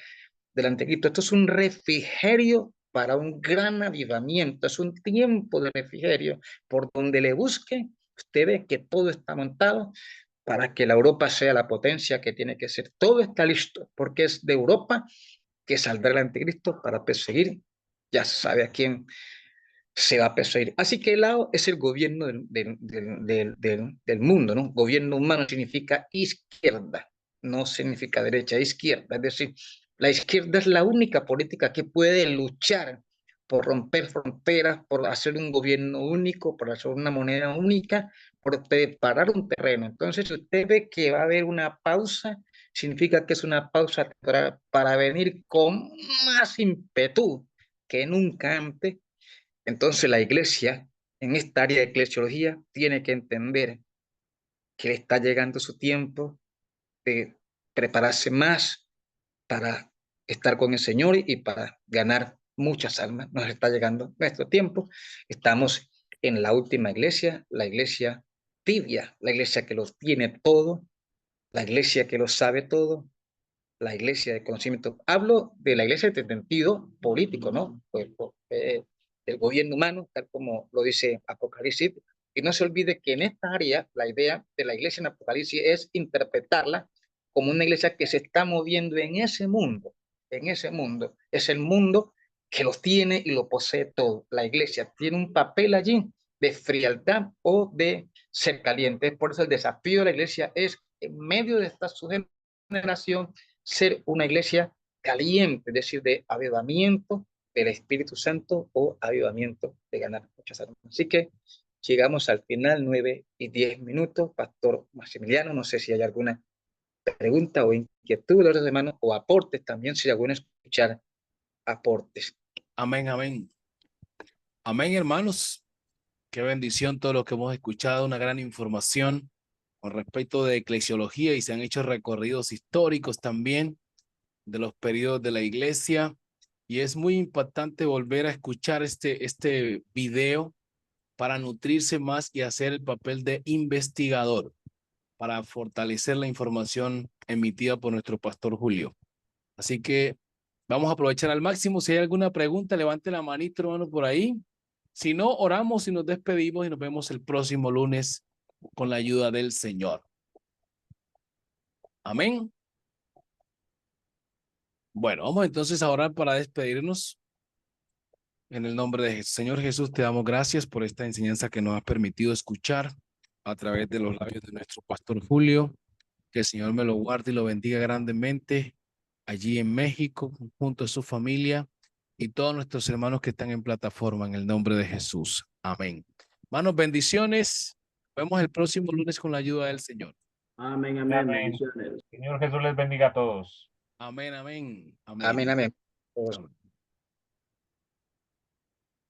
del anticristo. Esto es un refrigerio para un gran avivamiento, es un tiempo de refrigerio. Por donde le busque, usted ve que todo está montado para que la Europa sea la potencia que tiene que ser. Todo está listo, porque es de Europa que saldrá el anticristo para perseguir, ya se sabe a quién se va a perseguir. Así que el lado es el gobierno del mundo, ¿no? Gobierno humano significa izquierda, no significa derecha, izquierda. Es decir, la izquierda es la única política que puede luchar por romper fronteras, por hacer un gobierno único, por hacer una moneda única, por preparar un terreno. Entonces, si usted ve que va a haber una pausa, significa que es una pausa para venir con más ímpetu que nunca antes. Entonces la iglesia, en esta área de eclesiología, tiene que entender que le está llegando su tiempo de prepararse más para estar con el Señor y para ganar muchas almas. Nos está llegando nuestro tiempo. Estamos en la última iglesia, la iglesia tibia, la iglesia que lo tiene todo, la iglesia que lo sabe todo, la iglesia de conocimiento. Hablo de la iglesia de sentido político, ¿no? El gobierno humano, tal como lo dice Apocalipsis. Y no se olvide que en esta área, la idea de la iglesia en Apocalipsis es interpretarla como una iglesia que se está moviendo en ese mundo, en ese mundo. Es el mundo que lo tiene y lo posee todo. La iglesia tiene un papel allí de frialdad o de ser caliente. Por eso el desafío de la iglesia es, en medio de esta generación, ser una iglesia caliente, es decir, de avivamiento del Espíritu Santo o avivamiento de ganar muchas almas. Así que llegamos al final, 9:10. Pastor Maximiliano, no sé si hay alguna pregunta o inquietud de los hermanos o aportes también, si alguno escuchar aportes. Amén, amén. Amén, hermanos. Qué bendición todo lo que hemos escuchado, una gran información con respecto de eclesiología, y se han hecho recorridos históricos también de los periodos de la iglesia, y es muy impactante volver a escuchar este video para nutrirse más y hacer el papel de investigador para fortalecer la información emitida por nuestro pastor Julio. Así que vamos a aprovechar al máximo. Si hay alguna pregunta, levante la manito, hermano, por ahí. Si no, oramos y nos despedimos y nos vemos el próximo lunes con la ayuda del Señor. Amén. Bueno, vamos entonces a orar para despedirnos. En el nombre de Señor Jesús, te damos gracias por esta enseñanza que nos has permitido escuchar a través de los labios de nuestro pastor Julio. Que el Señor me lo guarde y lo bendiga grandemente allí en México, junto a su familia y todos nuestros hermanos que están en plataforma, en el nombre de Jesús. Amén. Hermanos, bendiciones. Nos vemos el próximo lunes con la ayuda del Señor. Amén, amén. Amén. Bendiciones. Señor Jesús les bendiga a todos. Amén, amén. Amén. Amén, amén. Amén.